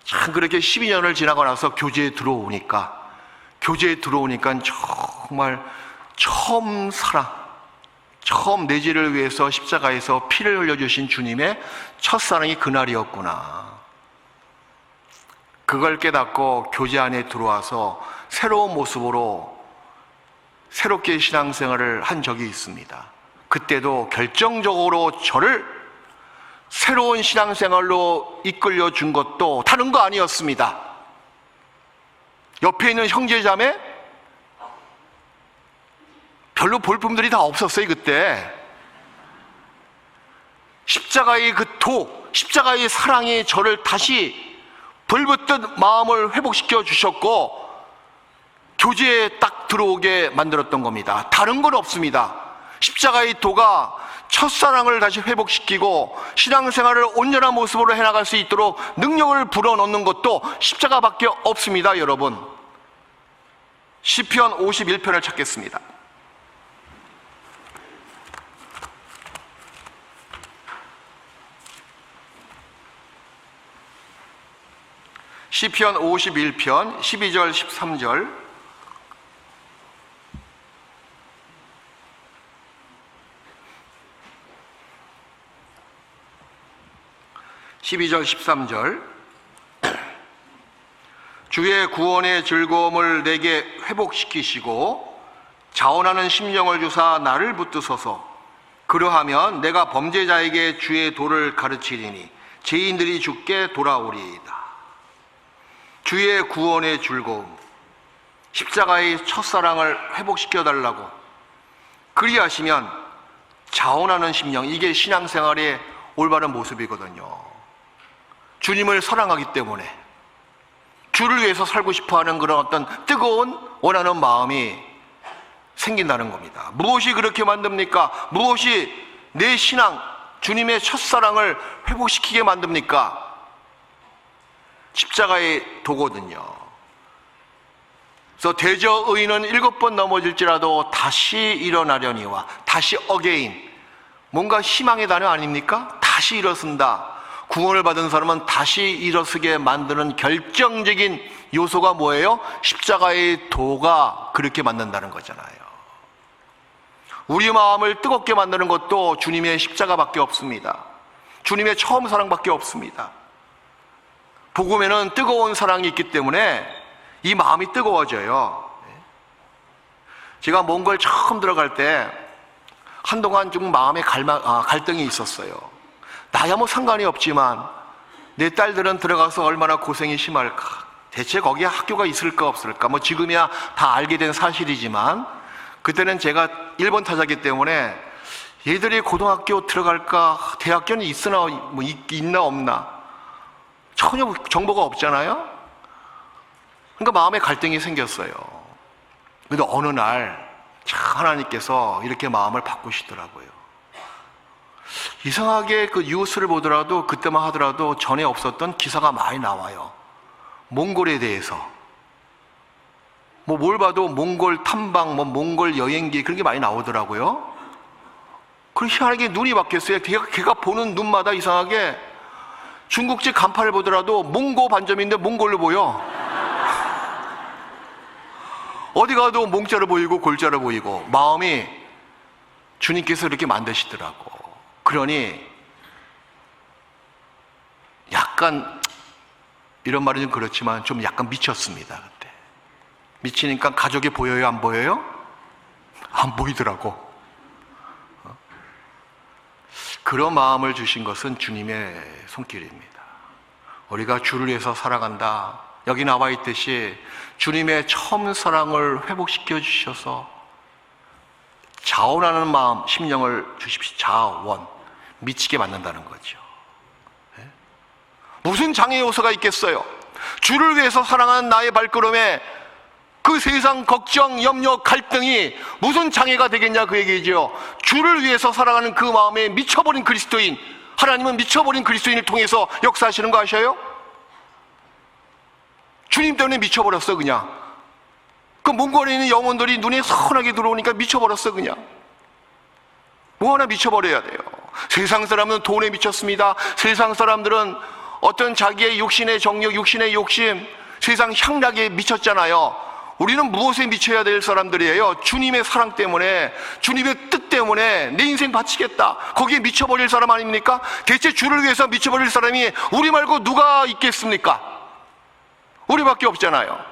참 그렇게 12년을 지나고 나서 교제에 들어오니까 정말 처음 내 죄를 위해서 십자가에서 피를 흘려주신 주님의 첫사랑이 그날이었구나. 그걸 깨닫고 교제 안에 들어와서 새로운 모습으로 새롭게 신앙생활을 한 적이 있습니다. 그때도 결정적으로 저를 새로운 신앙생활로 이끌려 준 것도 다른 거 아니었습니다. 옆에 있는 형제자매 별로 볼품들이 다 없었어요. 그때 십자가의 그 십자가의 사랑이 저를 다시 불붙은 마음을 회복시켜 주셨고 교제에 딱 들어오게 만들었던 겁니다. 다른 건 없습니다. 십자가의 도가 첫사랑을 다시 회복시키고 신앙생활을 온전한 모습으로 해나갈 수 있도록 능력을 불어넣는 것도 십자가밖에 없습니다. 여러분, 시편 51편을 찾겠습니다. 시편 51편 12절 13절. (12절) (13절) 주의 구원의 즐거움을 내게 회복시키시고 자원하는 심령을 주사 나를 붙드소서. 그러하면 내가 범죄자에게 주의 도를 가르치리니 죄인들이 주께 돌아오리이다. 주의 구원의 즐거움, 십자가의 첫사랑을 회복시켜달라고 그리하시면 자원하는 심령, 이게 신앙생활의 올바른 모습이거든요. 주님을 사랑하기 때문에 주를 위해서 살고 싶어하는 그런 어떤 뜨거운 원하는 마음이 생긴다는 겁니다. 무엇이 그렇게 만듭니까? 무엇이 내 신앙, 주님의 첫사랑을 회복시키게 만듭니까? 십자가의 도거든요. 그래서 대저 의인은 7번 넘어질지라도 다시 일어나려니와, 다시 어게인, 뭔가 희망의 단어 아닙니까? 다시 일어선다. 구원을 받은 사람은 다시 일어서게 만드는 결정적인 요소가 뭐예요? 십자가의 도가 그렇게 만든다는 거잖아요. 우리 마음을 뜨겁게 만드는 것도 주님의 십자가밖에 없습니다. 주님의 처음 사랑밖에 없습니다. 복음에는 뜨거운 사랑이 있기 때문에 이 마음이 뜨거워져요. 제가 몽골 처음 들어갈 때 한동안 좀 마음에 갈등이 있었어요. 나야 뭐 상관이 없지만 내 딸들은 들어가서 얼마나 고생이 심할까. 대체 거기에 학교가 있을까 없을까. 뭐 지금이야 다 알게 된 사실이지만 그때는 제가 일본 타자기 때문에 얘들이 고등학교 들어갈까, 대학교는 있으나 뭐 있나 없나 전혀 정보가 없잖아요. 그러니까 마음에 갈등이 생겼어요. 그런데 어느 날 하나님께서 이렇게 마음을 바꾸시더라고요. 이상하게 그 뉴스를 보더라도 그때만 하더라도 전에 없었던 기사가 많이 나와요. 몽골에 대해서 뭐 뭘 봐도 몽골 탐방, 뭐 몽골 여행기 그런 게 많이 나오더라고요. 그리고 희한하게 눈이 바뀌었어요. 걔가 보는 눈마다 이상하게 중국집 간판을 보더라도 몽고 반점인데 몽골로 보여. 어디 가도 몽자로 보이고 골자로 보이고 마음이 주님께서 이렇게 만드시더라고. 그러니 약간 이런 말은 좀 그렇지만 좀 약간 미쳤습니다. 그때 미치니까 가족이 보여요? 안 보여요? 안 보이더라고. 그런 마음을 주신 것은 주님의 손길입니다. 우리가 주를 위해서 살아간다. 여기 나와 있듯이 주님의 처음 사랑을 회복시켜 주셔서 자원하는 마음, 심령을 주십시오. 자원, 미치게 만든다는 거죠. 무슨 장애 요소가 있겠어요? 주를 위해서 살아가는 나의 발걸음에 그 세상 걱정, 염려, 갈등이 무슨 장애가 되겠냐 그 얘기죠. 주를 위해서 살아가는 그 마음에 미쳐버린 그리스도인, 하나님은 미쳐버린 그리스도인을 통해서 역사하시는 거 아셔요? 주님 때문에 미쳐버렸어 그냥. 그 몽골에 있는 영혼들이 눈에 선하게 들어오니까 미쳐버렸어 그냥. 뭐 하나 미쳐버려야 돼요. 세상 사람은 돈에 미쳤습니다. 세상 사람들은 어떤 자기의 육신의 정욕, 육신의 욕심, 세상 향락에 미쳤잖아요. 우리는 무엇에 미쳐야 될 사람들이에요? 주님의 사랑 때문에, 주님의 뜻 때문에 내 인생 바치겠다. 거기에 미쳐버릴 사람 아닙니까? 대체 주를 위해서 미쳐버릴 사람이 우리 말고 누가 있겠습니까? 우리밖에 없잖아요.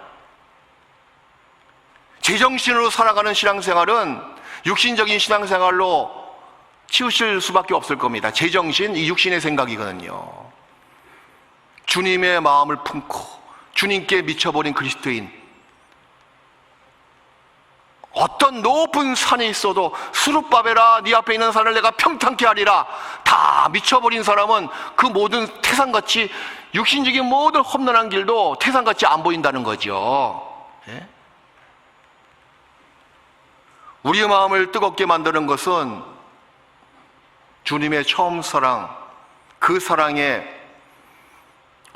제정신으로 살아가는 신앙생활은 육신적인 신앙생활로 치우칠 수밖에 없을 겁니다. 제정신, 이 육신의 생각이거든요. 주님의 마음을 품고 주님께 미쳐버린 그리스도인, 어떤 높은 산에 있어도 수룹바벨아 네 앞에 있는 산을 내가 평탄케 하리라. 다 미쳐버린 사람은 그 모든 태산같이 육신적인 모든 험난한 길도 태산같이 안 보인다는 거죠. 예? 우리의 마음을 뜨겁게 만드는 것은 주님의 처음 사랑, 그 사랑의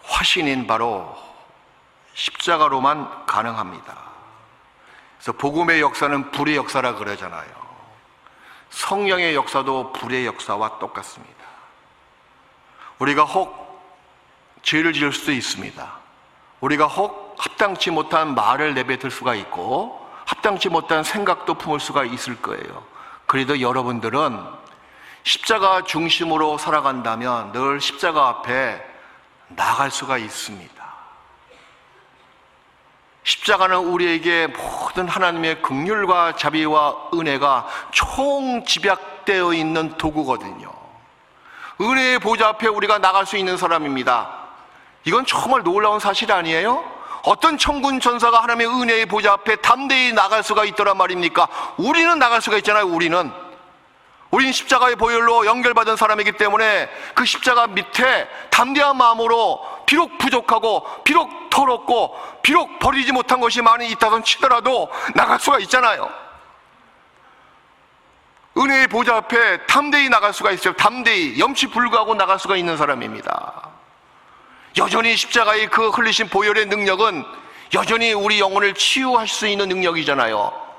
화신인 바로 십자가로만 가능합니다. 그래서 복음의 역사는 불의 역사라 그러잖아요. 성령의 역사도 불의 역사와 똑같습니다. 우리가 혹 죄를 지을 수도 있습니다. 우리가 혹 합당치 못한 말을 내뱉을 수가 있고 합당치 못한 생각도 품을 수가 있을 거예요. 그래도 여러분들은 십자가 중심으로 살아간다면 늘 십자가 앞에 나갈 수가 있습니다. 십자가는 우리에게 모든 하나님의 긍휼과 자비와 은혜가 총집약되어 있는 도구거든요. 은혜의 보좌 앞에 우리가 나갈 수 있는 사람입니다. 이건 정말 놀라운 사실 아니에요? 어떤 천군 천사가 하나님의 은혜의 보좌 앞에 담대히 나갈 수가 있더란 말입니까? 우리는 나갈 수가 있잖아요. 우리는 십자가의 보혈로 연결받은 사람이기 때문에 그 십자가 밑에 담대한 마음으로 비록 부족하고 비록 더럽고 비록 버리지 못한 것이 많이 있다던 치더라도 나갈 수가 있잖아요. 은혜의 보좌 앞에 담대히 나갈 수가 있어요. 담대히 염치 불구하고 나갈 수가 있는 사람입니다. 여전히 십자가의 그 흘리신 보혈의 능력은 여전히 우리 영혼을 치유할 수 있는 능력이잖아요.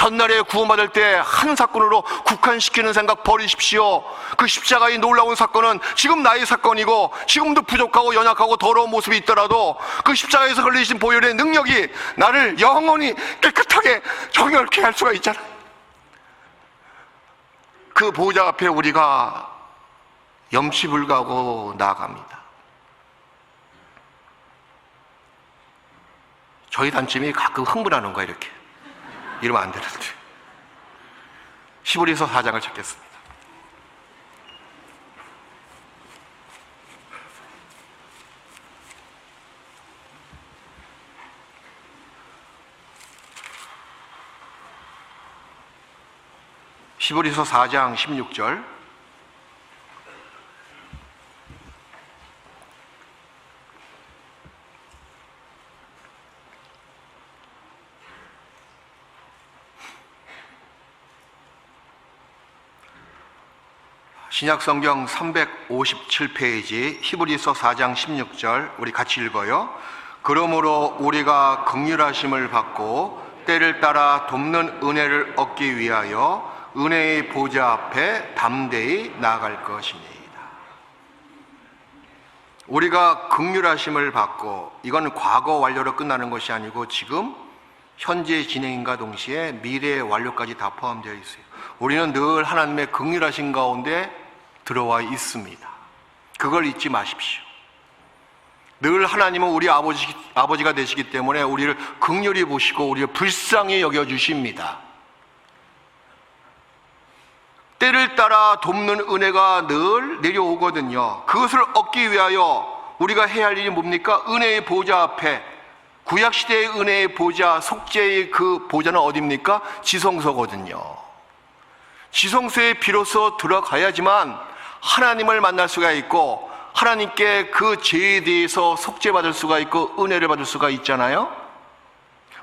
전날에 구원받을 때 한 사건으로 국한시키는 생각 버리십시오. 그 십자가의 놀라운 사건은 지금 나의 사건이고, 지금도 부족하고 연약하고 더러운 모습이 있더라도 그 십자가에서 흘리신 보혈의 능력이 나를 영원히 깨끗하게 정결케 할 수가 있잖아요. 그 보좌 앞에 우리가 염치불가하고 나아갑니다. 저희 단점이 가끔 흥분하는 거야. 이렇게 이러면 안 되는데. 히브리서 4장을 찾겠습니다. 히브리서 4장 16절. 신약성경 357페이지 히브리서 4장 16절 우리 같이 읽어요. 그러므로 우리가 긍휼하심을 받고 때를 따라 돕는 은혜를 얻기 위하여 은혜의 보좌 앞에 담대히 나아갈 것입니다. 우리가 긍휼하심을 받고, 이건 과거 완료로 끝나는 것이 아니고 지금 현재 진행인과 동시에 미래의 완료까지 다 포함되어 있어요. 우리는 늘 하나님의 긍휼하심 가운데 들어와 있습니다. 그걸 잊지 마십시오. 늘 하나님은 우리 아버지가 되시기 때문에 우리를 긍휼히 보시고 우리를 불쌍히 여겨주십니다. 때를 따라 돕는 은혜가 늘 내려오거든요. 그것을 얻기 위하여 우리가 해야 할 일이 뭡니까? 은혜의 보좌 앞에, 구약시대의 은혜의 보좌, 속죄의 그 보좌는 어디입니까? 지성소거든요. 지성소에 비로소 들어가야지만 하나님을 만날 수가 있고, 하나님께 그 죄에 대해서 속죄받을 수가 있고 은혜를 받을 수가 있잖아요.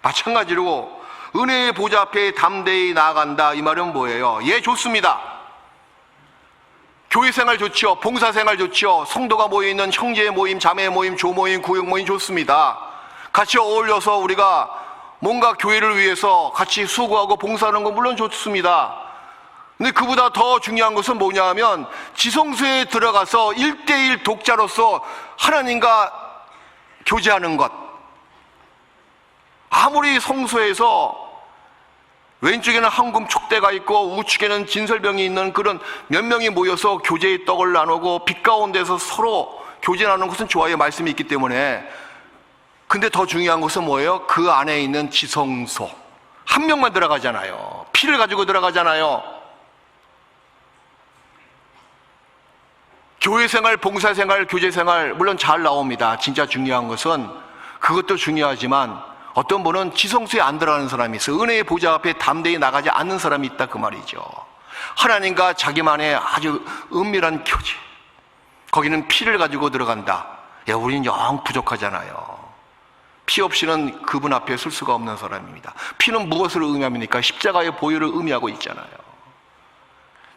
마찬가지로 은혜의 보좌 앞에 담대히 나아간다, 이 말은 뭐예요? 예, 좋습니다. 교회 생활 좋죠. 봉사 생활 좋죠. 성도가 모여있는 형제 모임, 자매 모임, 조모임, 구역 모임 좋습니다. 같이 어울려서 우리가 뭔가 교회를 위해서 같이 수고하고 봉사하는 건 물론 좋습니다. 근데 그보다 더 중요한 것은 뭐냐 하면, 지성소에 들어가서 1대1 독자로서 하나님과 교제하는 것. 아무리 성소에서 왼쪽에는 황금 촉대가 있고 우측에는 진설병이 있는 그런 몇 명이 모여서 교제의 떡을 나누고 빛 가운데서 서로 교제 나누는 것은 좋아요. 말씀이 있기 때문에. 근데 더 중요한 것은 뭐예요? 그 안에 있는 지성소. 한 명만 들어가잖아요. 피를 가지고 들어가잖아요. 교회 생활, 봉사 생활, 교제 생활 물론 잘 나옵니다. 진짜 중요한 것은 그것도 중요하지만 어떤 분은 지성소에 안 들어가는 사람이 있어요. 은혜의 보좌 앞에 담대히 나가지 않는 사람이 있다, 그 말이죠. 하나님과 자기만의 아주 은밀한 교제, 거기는 피를 가지고 들어간다. 야, 우리는 영 부족하잖아요. 피 없이는 그분 앞에 설 수가 없는 사람입니다. 피는 무엇을 의미합니까? 십자가의 보혈을 의미하고 있잖아요.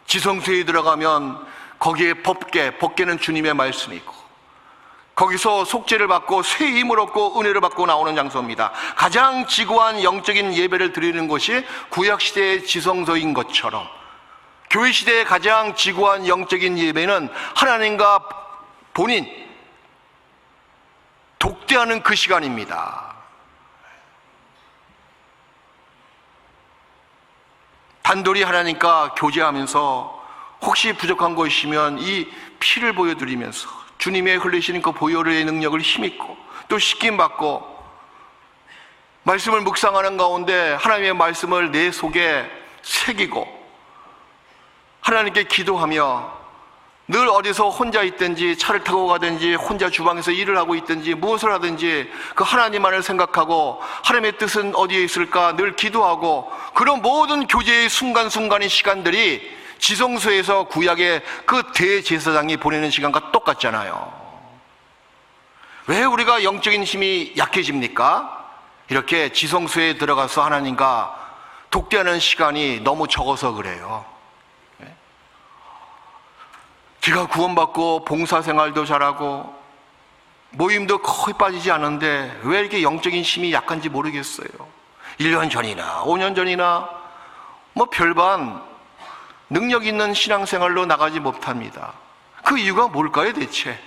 지성소에 들어가면 거기에 법궤는 주님의 말씀이고, 거기서 속죄를 받고 새 힘을 얻고 은혜를 받고 나오는 장소입니다. 가장 지고한 영적인 예배를 드리는 것이 구약시대의 지성소인 것처럼, 교회시대의 가장 지고한 영적인 예배는 하나님과 본인 독대하는 그 시간입니다. 단돌이 하나님과 교제하면서 혹시 부족한 것이면 이 피를 보여드리면서 주님의 흘리시는 그 보혈의 능력을 힘입고 또 씻김받고 말씀을 묵상하는 가운데 하나님의 말씀을 내 속에 새기고 하나님께 기도하며, 늘 어디서 혼자 있든지 차를 타고 가든지 혼자 주방에서 일을 하고 있든지 무엇을 하든지 그 하나님만을 생각하고 하나님의 뜻은 어디에 있을까 늘 기도하고, 그런 모든 교제의 순간순간의 시간들이 지성소에서 구약의 그 대제사장이 보내는 시간과 똑같잖아요. 왜 우리가 영적인 힘이 약해집니까? 이렇게 지성소에 들어가서 하나님과 독대하는 시간이 너무 적어서 그래요. 제가 구원받고 봉사생활도 잘하고 모임도 거의 빠지지 않은데 왜 이렇게 영적인 힘이 약한지 모르겠어요. 1년 전이나 5년 전이나 뭐 별반 능력 있는 신앙생활로 나가지 못합니다. 그 이유가 뭘까요 대체?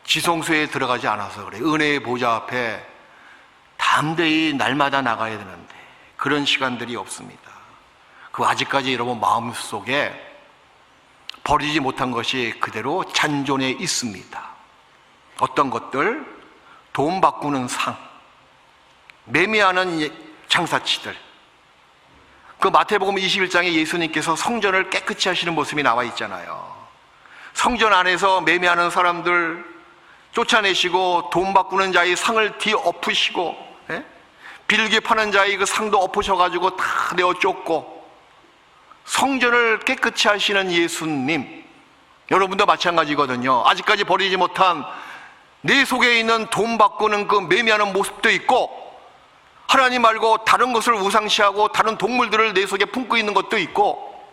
지성소에 들어가지 않아서 그래. 은혜의 보좌 앞에 담대히 날마다 나가야 되는데 그런 시간들이 없습니다. 그 아직까지 여러분 마음속에 버리지 못한 것이 그대로 잔존해 있습니다. 어떤 것들? 돈 바꾸는 상, 매매하는 장사치들. 그 마태복음 21장에 예수님께서 성전을 깨끗이 하시는 모습이 나와 있잖아요. 성전 안에서 매매하는 사람들 쫓아내시고 돈 바꾸는 자의 상을 뒤엎으시고, 비둘기 파는 자의 그 상도 엎으셔가지고 다 내어 쫓고, 성전을 깨끗이 하시는 예수님, 여러분도 마찬가지거든요. 아직까지 버리지 못한 내 속에 있는 돈 바꾸는 그 매매하는 모습도 있고, 하나님 말고 다른 것을 우상시하고 다른 동물들을 내 속에 품고 있는 것도 있고,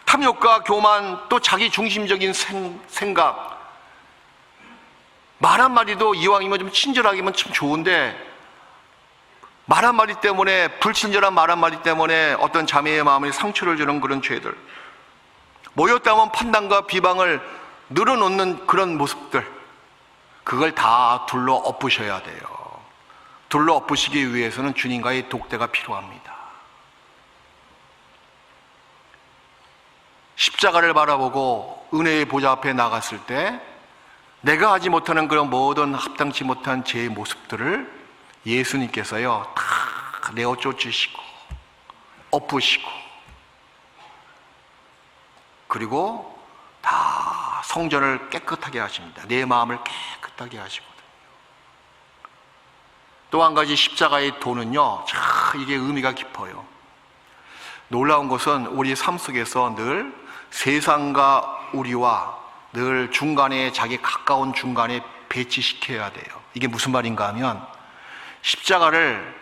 탐욕과 교만, 또 자기 중심적인 생각. 말 한마디도 이왕이면 좀 친절하기면 참 좋은데, 말 한마디 때문에, 불친절한 말 한마디 때문에 어떤 자매의 마음에 상처를 주는 그런 죄들, 모였다면 판단과 비방을 늘어놓는 그런 모습들, 그걸 다 둘러 엎으셔야 돼요. 둘러 엎으시기 위해서는 주님과의 독대가 필요합니다. 십자가를 바라보고 은혜의 보좌 앞에 나갔을 때 내가 하지 못하는 그런 모든 합당치 못한 제 모습들을 예수님께서요 다 내어 쫓으시고 엎으시고, 그리고 다 성전을 깨끗하게 하십니다. 내 마음을 깨끗하게 하시거든요. 또 한 가지 십자가의 도는요, 참 이게 의미가 깊어요. 놀라운 것은 우리 삶 속에서 늘 세상과 우리와 늘 중간에, 자기 가까운 중간에 배치시켜야 돼요. 이게 무슨 말인가 하면, 십자가를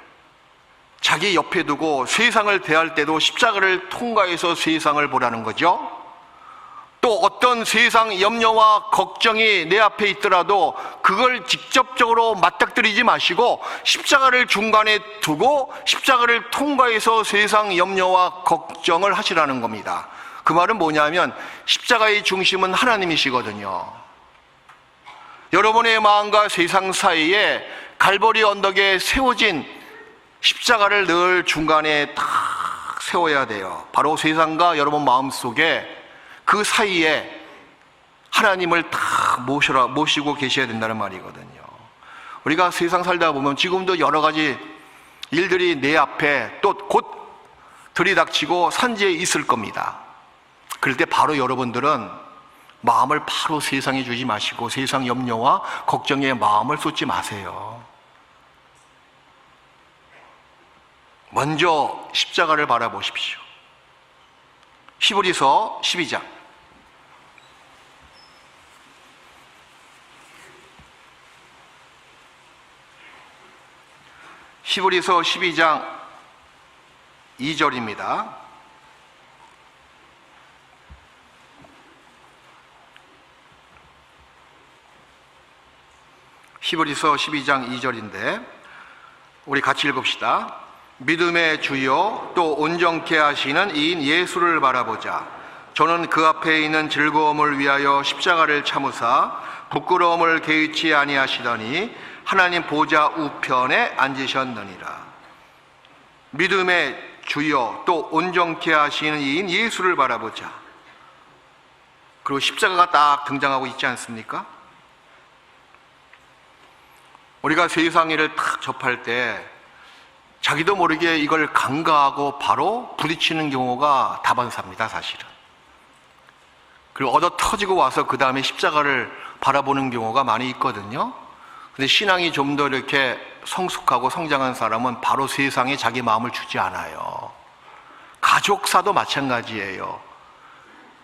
자기 옆에 두고 세상을 대할 때도 십자가를 통과해서 세상을 보라는 거죠. 또 어떤 세상 염려와 걱정이 내 앞에 있더라도 그걸 직접적으로 맞닥뜨리지 마시고 십자가를 중간에 두고 십자가를 통과해서 세상 염려와 걱정을 하시라는 겁니다. 그 말은 뭐냐면 십자가의 중심은 하나님이시거든요. 여러분의 마음과 세상 사이에 갈보리 언덕에 세워진 십자가를 늘 중간에 딱 세워야 돼요. 바로 세상과 여러분 마음속에 그 사이에 하나님을 다 모시고 계셔야 된다는 말이거든요. 우리가 세상 살다 보면 지금도 여러 가지 일들이 내 앞에 또 곧 들이닥치고 산지에 있을 겁니다. 그럴 때 바로 여러분들은 마음을 바로 세상에 주지 마시고 세상 염려와 걱정에 마음을 쏟지 마세요. 먼저 십자가를 바라보십시오. 히브리서 12장. 히브리서 12장 2절입니다. 히브리서 12장 2절인데 우리 같이 읽읍시다. 믿음의 주요 또 온전케 하시는 이인 예수를 바라보자. 저는 그 앞에 있는 즐거움을 위하여 십자가를 참으사 부끄러움을 개의치 아니하시더니 하나님 보좌 우편에 앉으셨느니라. 믿음의 주요 또 온전케 하시는 이인 예수를 바라보자. 그리고 십자가가 딱 등장하고 있지 않습니까? 우리가 세상 일을 딱 접할 때 자기도 모르게 이걸 간과하고 바로 부딪히는 경우가 다반사입니다, 사실은. 그리고 얻어 터지고 와서 그 다음에 십자가를 바라보는 경우가 많이 있거든요. 근데 신앙이 좀 더 이렇게 성숙하고 성장한 사람은 바로 세상에 자기 마음을 주지 않아요. 가족사도 마찬가지예요.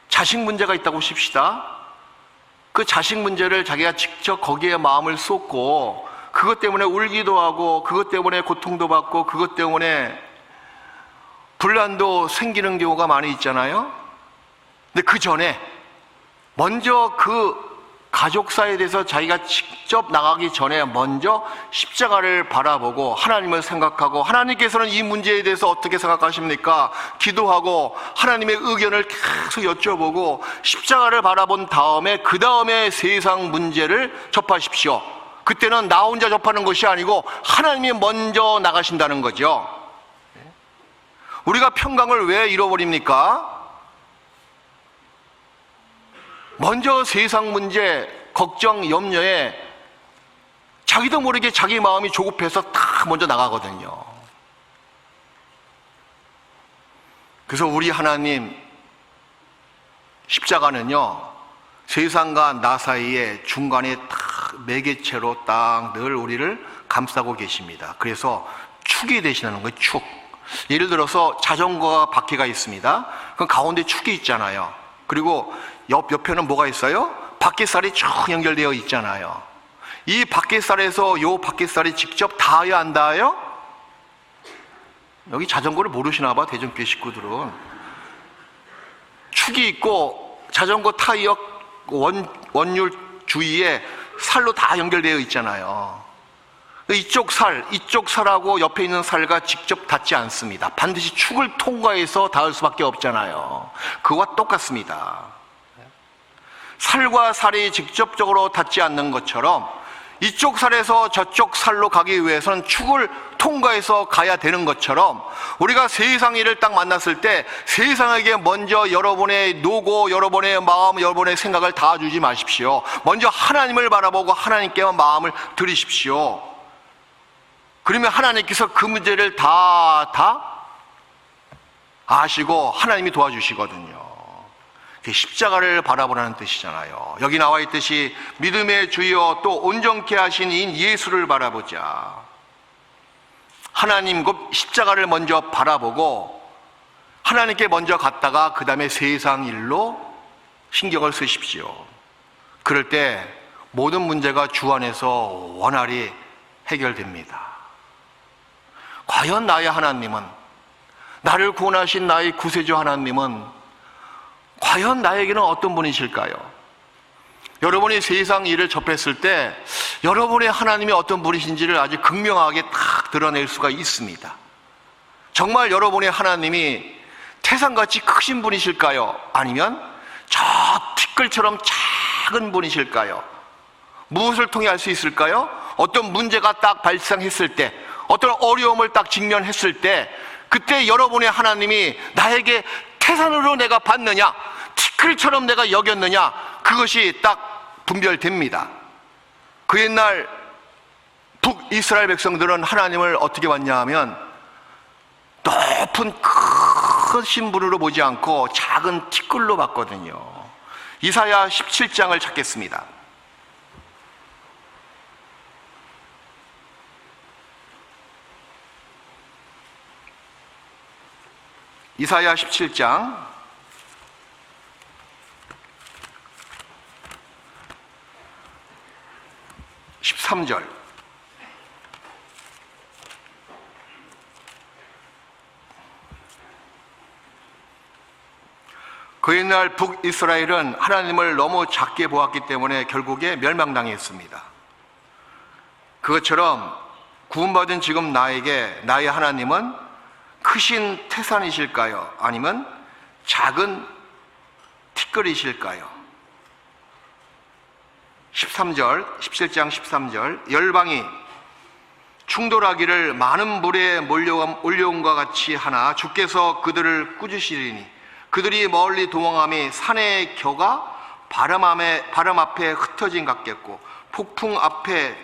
자식 문제가 있다고 칩시다. 그 자식 문제를 자기가 직접 거기에 마음을 쏟고 그것 때문에 울기도 하고 그것 때문에 고통도 받고 그것 때문에 분란도 생기는 경우가 많이 있잖아요. 근데 그 전에 먼저 그 가족사에 대해서 자기가 직접 나가기 전에 먼저 십자가를 바라보고 하나님을 생각하고, 하나님께서는 이 문제에 대해서 어떻게 생각하십니까? 기도하고 하나님의 의견을 계속 여쭤보고 십자가를 바라본 다음에 그 다음에 세상 문제를 접하십시오. 그때는 나 혼자 접하는 것이 아니고 하나님이 먼저 나가신다는 거죠. 우리가 평강을 왜 잃어버립니까? 먼저 세상 문제, 걱정, 염려에 자기도 모르게 자기 마음이 조급해서 다 먼저 나가거든요. 그래서 우리 하나님 십자가는요, 세상과 나 사이에 중간에 딱 매개체로 딱 늘 우리를 감싸고 계십니다. 그래서 축이 되시는 거예요. 축. 예를 들어서 자전거와 바퀴가 있습니다. 그 가운데 축이 있잖아요. 그리고 옆에는 뭐가 있어요? 바퀴살이 쭉 연결되어 있잖아요. 이 바퀴살에서 요 바퀴살이 직접 닿아야 안 닿아요? 여기 자전거를 모르시나 봐, 대전교회 식구들은. 축이 있고 자전거 타이어 원율 주위에 살로 다 연결되어 있잖아요. 이쪽 살하고 옆에 있는 살과 직접 닿지 않습니다. 반드시 축을 통과해서 닿을 수밖에 없잖아요. 그와 똑같습니다. 살과 살이 직접적으로 닿지 않는 것처럼 이쪽 살에서 저쪽 살로 가기 위해서는 축을 통과해서 가야 되는 것처럼, 우리가 세상 일을 딱 만났을 때 세상에게 먼저 여러분의 노고, 여러분의 마음, 여러분의 생각을 다 주지 마십시오. 먼저 하나님을 바라보고 하나님께만 마음을 드리십시오. 그러면 하나님께서 그 문제를 다 아시고 하나님이 도와주시거든요. 십자가를 바라보라는 뜻이잖아요. 여기 나와 있듯이 믿음의 주여 또 온전케 하신 이 예수를 바라보자. 하나님 곧 십자가를 먼저 바라보고 하나님께 먼저 갔다가 그 다음에 세상 일로 신경을 쓰십시오. 그럴 때 모든 문제가 주 안에서 원활히 해결됩니다. 과연 나의 하나님은, 나를 구원하신 나의 구세주 하나님은 과연 나에게는 어떤 분이실까요? 여러분이 세상 일을 접했을 때 여러분의 하나님이 어떤 분이신지를 아주 극명하게 딱 드러낼 수가 있습니다. 정말 여러분의 하나님이 태산같이 크신 분이실까요? 아니면 저 티끌처럼 작은 분이실까요? 무엇을 통해 알 수 있을까요? 어떤 문제가 딱 발생했을 때, 어떤 어려움을 딱 직면했을 때, 그때 여러분의 하나님이 나에게 태산으로 내가 봤느냐, 티끌처럼 내가 여겼느냐, 그것이 딱 분별됩니다. 그 옛날 북이스라엘 백성들은 하나님을 어떻게 봤냐 하면 높은 크신 분으로 보지 않고 작은 티끌로 봤거든요. 이사야 17장을 찾겠습니다. 이사야 17장 13절. 그 옛날 북이스라엘은 하나님을 너무 작게 보았기 때문에 결국에 멸망당했습니다. 그것처럼 구원받은 지금 나에게 나의 하나님은 크신 태산이실까요? 아니면 작은 티끌이실까요? 13절, 17장 13절. 열방이 충돌하기를 많은 물에 몰려온과 같이 하나 주께서 그들을 꾸짖으시리니 그들이 멀리 도망함이 산의 겨가 바람 앞에 흩어진 같겠고 폭풍 앞에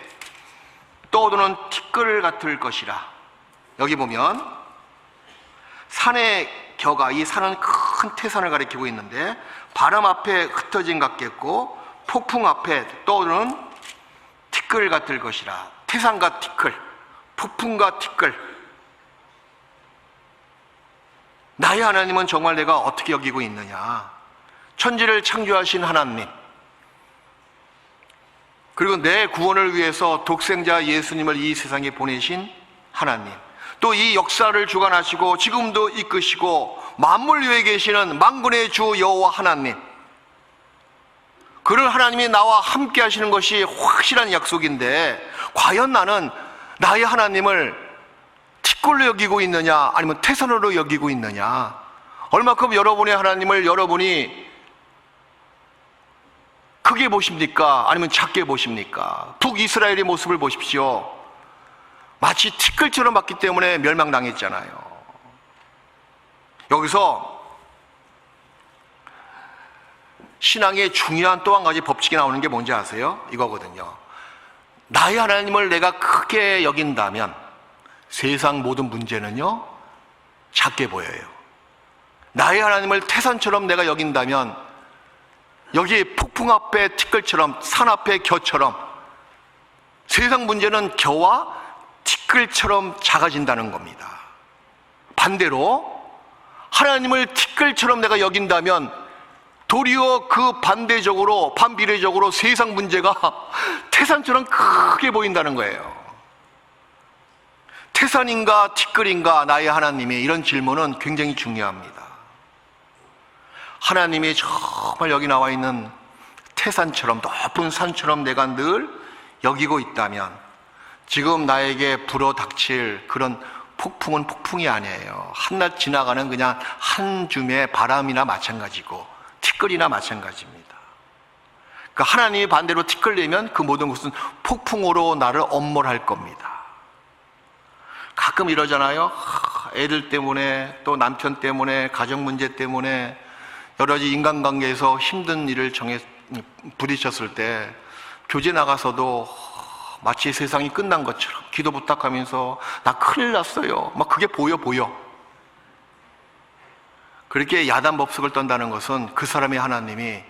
떠오르는 티끌 같을 것이라. 여기 보면 산의 겨가, 이 산은 큰 태산을 가리키고 있는데 바람 앞에 흩어진 같겠고 폭풍 앞에 떠오르는 티끌 같을 것이라. 태산과 티끌, 폭풍과 티끌. 나의 하나님은 정말 내가 어떻게 여기고 있느냐. 천지를 창조하신 하나님, 그리고 내 구원을 위해서 독생자 예수님을 이 세상에 보내신 하나님, 또 이 역사를 주관하시고 지금도 이끄시고 만물 위에 계시는 만군의 주 여호와 하나님, 그런 하나님이 나와 함께 하시는 것이 확실한 약속인데, 과연 나는 나의 하나님을 티끌로 여기고 있느냐, 아니면 태산으로 여기고 있느냐? 얼마큼 여러분의 하나님을 여러분이 크게 보십니까? 아니면 작게 보십니까? 북이스라엘의 모습을 보십시오. 마치 티끌처럼 봤기 때문에 멸망당했잖아요. 여기서 신앙의 중요한 또 한 가지 법칙이 나오는 게 뭔지 아세요? 이거거든요. 나의 하나님을 내가 크게 여긴다면 세상 모든 문제는요, 작게 보여요. 나의 하나님을 태산처럼 내가 여긴다면 여기 폭풍 앞에 티끌처럼, 산 앞에 겨처럼 세상 문제는 겨와 티끌처럼 작아진다는 겁니다. 반대로 하나님을 티끌처럼 내가 여긴다면 도리어 그 반비례적으로 세상 문제가 태산처럼 크게 보인다는 거예요. 태산인가 티끌인가 나의 하나님이, 이런 질문은 굉장히 중요합니다. 하나님이 정말 여기 나와 있는 태산처럼, 높은 산처럼 내가 늘 여기고 있다면 지금 나에게 불어닥칠 그런 폭풍은 폭풍이 아니에요. 한낮 지나가는 그냥 한 줌의 바람이나 마찬가지고 티끌이나 마찬가지입니다. 그러니까 하나님이 반대로 티끌 내면 그 모든 것은 폭풍으로 나를 엄몰할 겁니다. 가끔 이러잖아요. 애들 때문에, 또 남편 때문에, 가정 문제 때문에 여러 가지 인간관계에서 힘든 일을 부딪혔을 때 교제 나가서도 마치 세상이 끝난 것처럼 기도 부탁하면서 나 큰일 났어요, 막 그게 보여. 그렇게 야단법석을 떤다는 것은 그 사람의 하나님이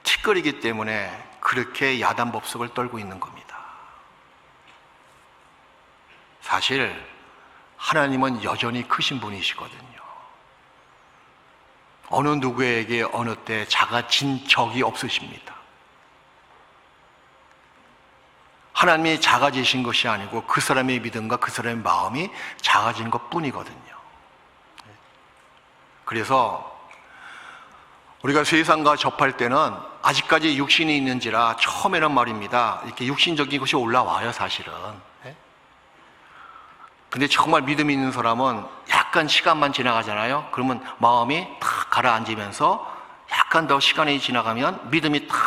티끌이기 때문에 그렇게 야단법석을 떨고 있는 겁니다. 사실 하나님은 여전히 크신 분이시거든요. 어느 누구에게 어느 때 작아진 적이 없으십니다. 하나님이 작아지신 것이 아니고 그 사람의 믿음과 그 사람의 마음이 작아진 것 뿐이거든요. 그래서 우리가 세상과 접할 때는 아직까지 육신이 있는지라 처음에는 말입니다, 이렇게 육신적인 것이 올라와요, 사실은. 근데 정말 믿음이 있는 사람은 약간 시간만 지나가잖아요. 그러면 마음이 탁 가라앉으면서 약간 더 시간이 지나가면 믿음이 탁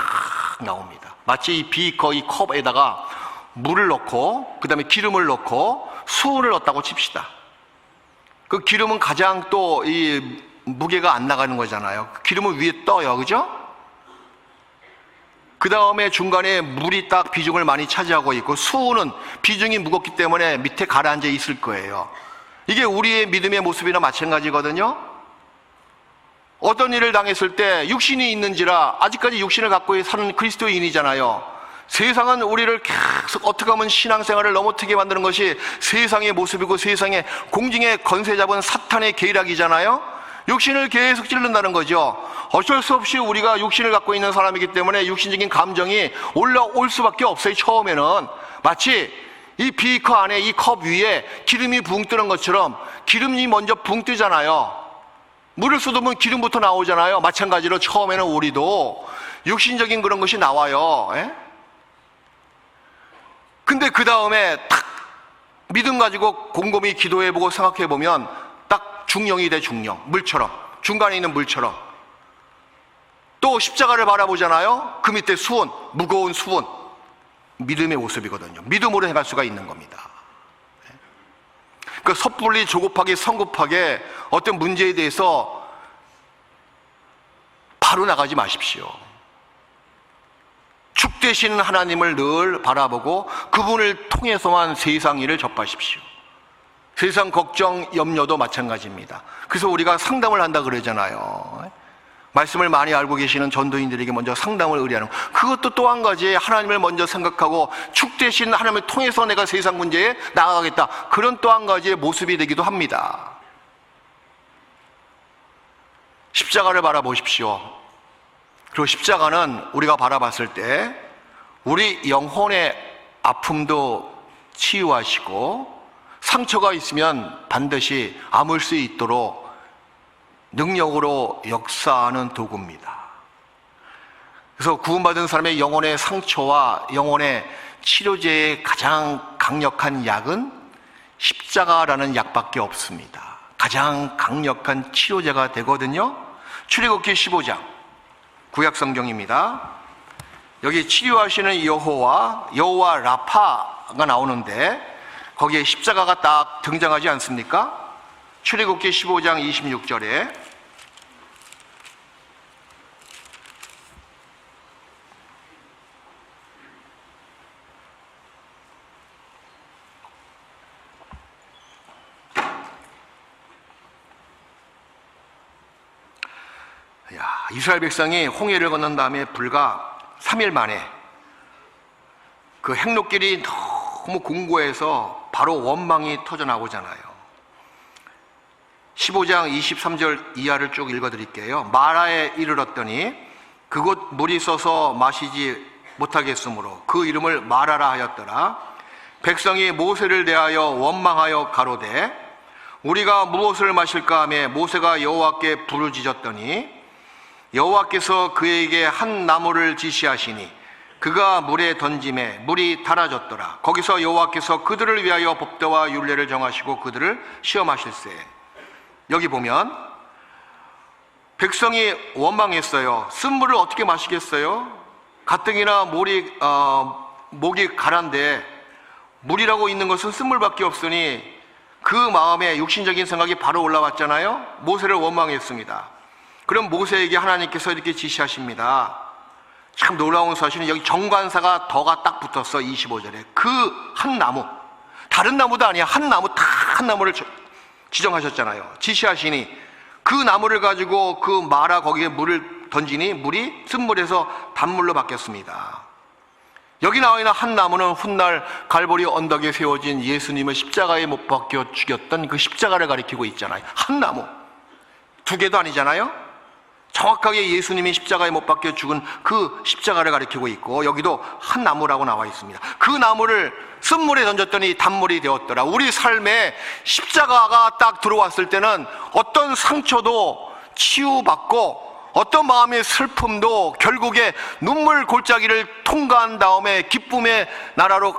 나옵니다. 마치 이 비커, 이 컵에다가 물을 넣고 그 다음에 기름을 넣고 수은을 넣었다고 칩시다. 그 기름은 가장 또 이 무게가 안 나가는 거잖아요. 기름은 위에 떠요, 그죠? 그 다음에 중간에 물이 딱 비중을 많이 차지하고 있고, 수은은 비중이 무겁기 때문에 밑에 가라앉아 있을 거예요. 이게 우리의 믿음의 모습이나 마찬가지거든요. 어떤 일을 당했을 때 육신이 있는지라 아직까지 육신을 갖고 사는 그리스도인이잖아요. 세상은 우리를 계속 어떻게 하면 신앙생활을 넘어뜨게 만드는 것이 세상의 모습이고 세상의 공중의 권세 잡은 사탄의 계략이잖아요. 육신을 계속 찔른다는 거죠. 어쩔 수 없이 우리가 육신을 갖고 있는 사람이기 때문에 육신적인 감정이 올라올 수밖에 없어요. 처음에는 마치 이 비커 안에 이 컵 위에 기름이 붕 뜨는 것처럼 기름이 먼저 붕 뜨잖아요. 물을 쏟으면 기름부터 나오잖아요. 마찬가지로 처음에는 우리도 육신적인 그런 것이 나와요. 근데 그 다음에 딱 믿음 가지고 곰곰이 기도해보고 생각해보면 딱 중령이 돼. 중령, 물처럼, 중간에 있는 물처럼. 또 십자가를 바라보잖아요. 그 밑에 수은, 무거운 수은, 믿음의 모습이거든요. 믿음으로 행할 수가 있는 겁니다. 그 섣불리 조급하게 성급하게 어떤 문제에 대해서 바로 나가지 마십시오. 축 되시는 하나님을 늘 바라보고 그분을 통해서만 세상 일을 접하십시오. 세상 걱정, 염려도 마찬가지입니다. 그래서 우리가 상담을 한다 그러잖아요. 말씀을 많이 알고 계시는 전도인들에게 먼저 상담을 의뢰하는 것. 그것도 또 한 가지 하나님을 먼저 생각하고 축 되신 하나님을 통해서 내가 세상 문제에 나아가겠다, 그런 또 한 가지의 모습이 되기도 합니다. 십자가를 바라보십시오. 그리고 십자가는 우리가 바라봤을 때 우리 영혼의 아픔도 치유하시고 상처가 있으면 반드시 아물 수 있도록 능력으로 역사하는 도구입니다. 그래서 구원받은 사람의 영혼의 상처와 영혼의 치료제의 가장 강력한 약은 십자가라는 약밖에 없습니다. 가장 강력한 치료제가 되거든요. 출애굽기 15장 구약 성경입니다. 여기 치료하시는 여호와 라파가 나오는데 거기에 십자가가 딱 등장하지 않습니까? 출애굽기 15장 26절에 이스라엘 백성이 홍해를 건넌 다음에 불과 3일 만에 그 행로길이 너무 공고해서 바로 원망이 터져나오잖아요. 15장 23절 이하를 쭉 읽어드릴게요. 마라에 이르렀더니 그곳 물이 써서 마시지 못하겠으므로 그 이름을 마라라 하였더라. 백성이 모세를 대하여 원망하여 가로되 우리가 무엇을 마실까 하며 모세가 여호와께 부르짖었더니 여호와께서 그에게 한 나무를 지시하시니 그가 물에 던짐에 물이 달아졌더라. 거기서 여호와께서 그들을 위하여 법도와 율례를 정하시고 그들을 시험하실세. 여기 보면 백성이 원망했어요. 쓴물을 어떻게 마시겠어요? 가뜩이나 목이 가란데 물이라고 있는 것은 쓴물밖에 없으니 그 마음에 육신적인 생각이 바로 올라왔잖아요. 모세를 원망했습니다. 그럼 모세에게 하나님께서 이렇게 지시하십니다. 참 놀라운 사실은 여기 정관사가 더가 딱 붙었어. 25절에 그 한 나무, 다른 나무도 아니야. 한 나무를 지정하셨잖아요. 지시하시니 그 나무를 가지고 그 마라 거기에 물을 던지니 물이 쓴물에서 단물로 바뀌었습니다. 여기 나와 있는 한 나무는 훗날 갈보리 언덕에 세워진 예수님을 십자가에 못 박혀 죽였던 그 십자가를 가리키고 있잖아요. 한 나무, 두 개도 아니잖아요. 정확하게 예수님이 십자가에 못 박혀 죽은 그 십자가를 가리키고 있고 여기도 한 나무라고 나와 있습니다. 그 나무를 쓴물에 던졌더니 단물이 되었더라. 우리 삶에 십자가가 딱 들어왔을 때는 어떤 상처도 치유받고 어떤 마음의 슬픔도 결국에 눈물 골짜기를 통과한 다음에 기쁨의 나라로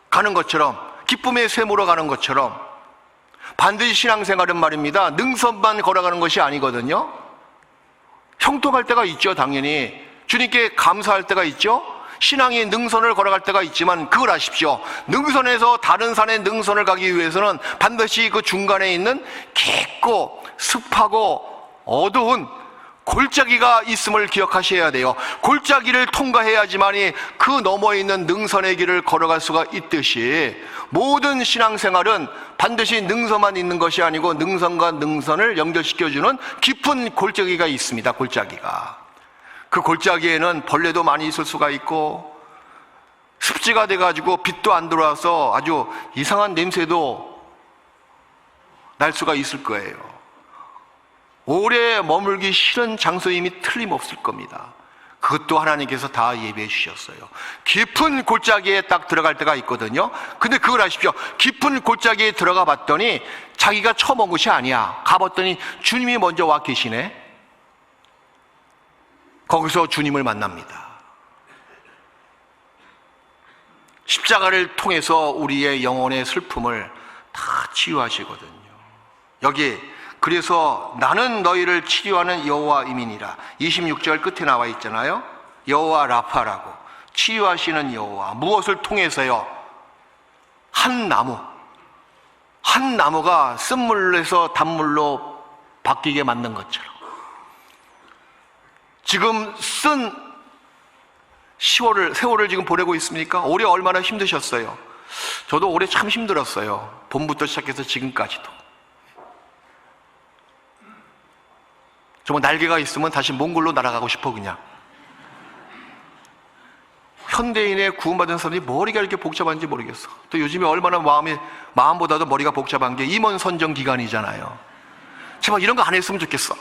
가는 것처럼, 기쁨의 샘으로 가는 것처럼 반드시 신앙생활은 말입니다, 능선만 걸어가는 것이 아니거든요. 형통할 때가 있죠. 당연히 주님께 감사할 때가 있죠. 신앙이 능선을 걸어갈 때가 있지만 그걸 아십시오. 능선에서 다른 산의 능선을 가기 위해서는 반드시 그 중간에 있는 깊고 습하고 어두운 골짜기가 있음을 기억하셔야 돼요. 골짜기를 통과해야지만이 그 너머에 있는 능선의 길을 걸어갈 수가 있듯이 모든 신앙생활은 반드시 능선만 있는 것이 아니고 능선과 능선을 연결시켜주는 깊은 골짜기가 있습니다. 골짜기가. 그 골짜기에는 벌레도 많이 있을 수가 있고 습지가 돼가지고 빛도 안 들어와서 아주 이상한 냄새도 날 수가 있을 거예요. 오래 머물기 싫은 장소임이 틀림없을 겁니다. 그것도 하나님께서 다 예비해 주셨어요. 깊은 골짜기에 딱 들어갈 때가 있거든요. 근데 그걸 아십시오. 깊은 골짜기에 들어가 봤더니 자기가 처음 온 것이 아니야. 가봤더니 주님이 먼저 와 계시네. 거기서 주님을 만납니다. 십자가를 통해서 우리의 영혼의 슬픔을 다 치유하시거든요. 여기 그래서 나는 너희를 치료하는 여호와임이니라. 26절 끝에 나와 있잖아요. 여호와 라파라고, 치유하시는 여호와. 무엇을 통해서요? 한 나무가 쓴물에서 단물로 바뀌게 만든 것처럼 지금 쓴 세월을 지금 보내고 있습니까? 올해 얼마나 힘드셨어요? 저도 올해 참 힘들었어요. 봄부터 시작해서 지금까지도. 정말 날개가 있으면 다시 몽골로 날아가고 싶어. 그냥 현대인의 구원받은 사람들이 머리가 이렇게 복잡한지 모르겠어. 또 요즘에 얼마나 마음보다도 머리가 복잡한 게 임원 선정 기간이잖아요. 제발 이런 거 안 했으면 좋겠어.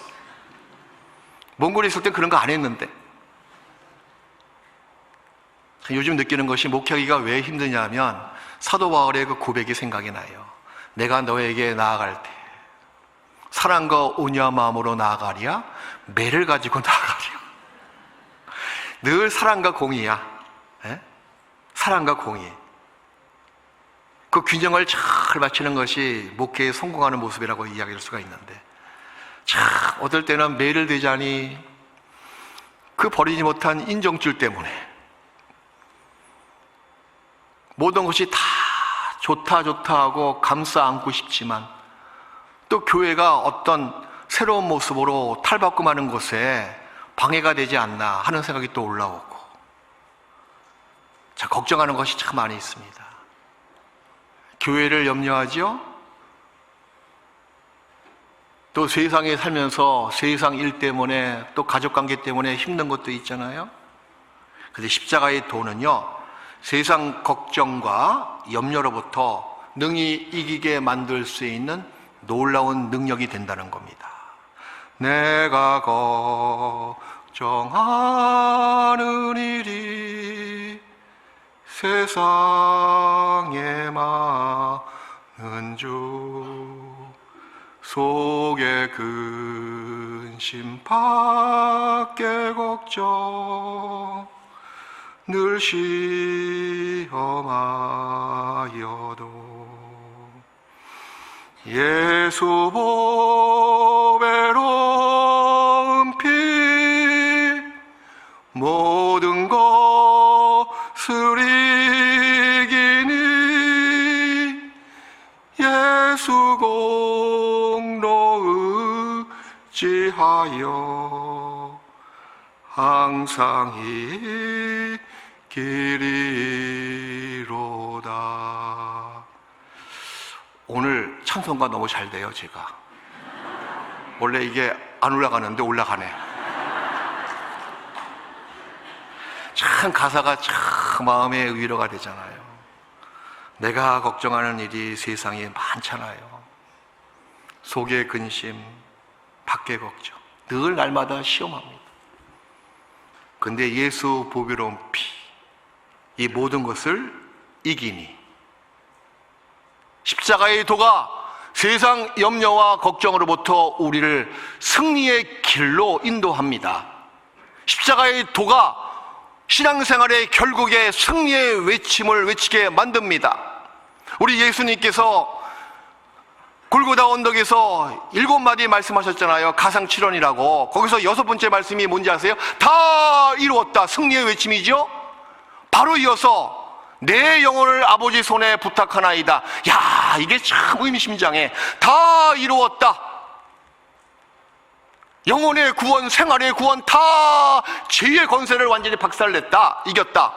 몽골에 있을 땐 그런 거 안 했는데. 요즘 느끼는 것이 목회하기가 왜 힘드냐면 사도 바울의 그 고백이 생각이 나요. 내가 너에게 나아갈 때 사랑과 온유한 마음으로 나아가랴, 매를 가지고 나아가랴. 늘 사랑과 공의야. 예? 사랑과 공의. 그 균형을 잘 맞추는 것이 목회에 성공하는 모습이라고 이야기할 수가 있는데, 참 어떨 때는 매를 대자니 그 버리지 못한 인정줄 때문에 모든 것이 다 좋다 하고 감싸 안고 싶지만, 또 교회가 어떤 새로운 모습으로 탈바꿈하는 것에 방해가 되지 않나 하는 생각이 또 올라오고, 자, 걱정하는 것이 참 많이 있습니다. 교회를 염려하지요? 또 세상에 살면서 세상 일 때문에, 또 가족관계 때문에 힘든 것도 있잖아요. 그런데 십자가의 도는요, 세상 걱정과 염려로부터 능히 이기게 만들 수 있는 놀라운 능력이 된다는 겁니다. 내가 걱정하는 일이 세상에 많은 주, 속에 근심 밖에 걱정 늘 시험하여도 예수 보배로운 피 모든 것을 이기니 예수 공로 의지하여 항상 이기리로다. 오늘 찬송가 너무 잘 돼요. 제가 원래 이게 안 올라가는데 올라가네. 참 가사가 참 마음의 위로가 되잖아요. 내가 걱정하는 일이 세상에 많잖아요. 속에 근심, 밖에 걱정, 늘 날마다 시험합니다. 근데 예수 보배로운 피, 이 모든 것을 이기니, 십자가의 도가 세상 염려와 걱정으로부터 우리를 승리의 길로 인도합니다. 십자가의 도가 신앙생활의 결국에 승리의 외침을 외치게 만듭니다. 우리 예수님께서 골고다 언덕에서 7마디 말씀하셨잖아요. 가상칠언이라고. 거기서 6번째 말씀이 뭔지 아세요? 다 이루었다. 승리의 외침이죠. 바로 이어서 내 영혼을 아버지 손에 부탁하나이다. 야, 이게 참 의미심장해. 다 이루었다. 영혼의 구원, 생활의 구원, 다 죄의 권세를 완전히 박살냈다. 이겼다.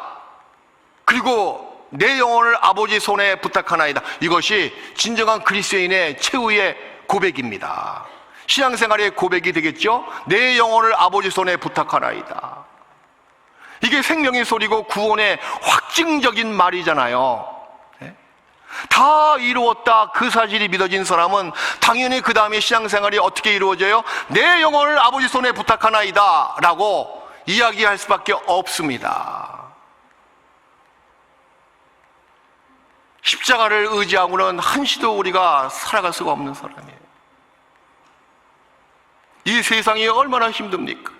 그리고 내 영혼을 아버지 손에 부탁하나이다. 이것이 진정한 그리스도인의 최후의 고백입니다. 신앙생활의 고백이 되겠죠. 내 영혼을 아버지 손에 부탁하나이다. 이게 생명의 소리고 구원의 확증적인 말이잖아요. 다 이루었다. 그 사실이 믿어진 사람은 당연히 그 다음에 신앙생활이 어떻게 이루어져요? 내 영혼을 아버지 손에 부탁하나이다 라고 이야기할 수밖에 없습니다. 십자가를 의지하고는 한시도 우리가 살아갈 수가 없는 사람이에요. 이 세상이 얼마나 힘듭니까?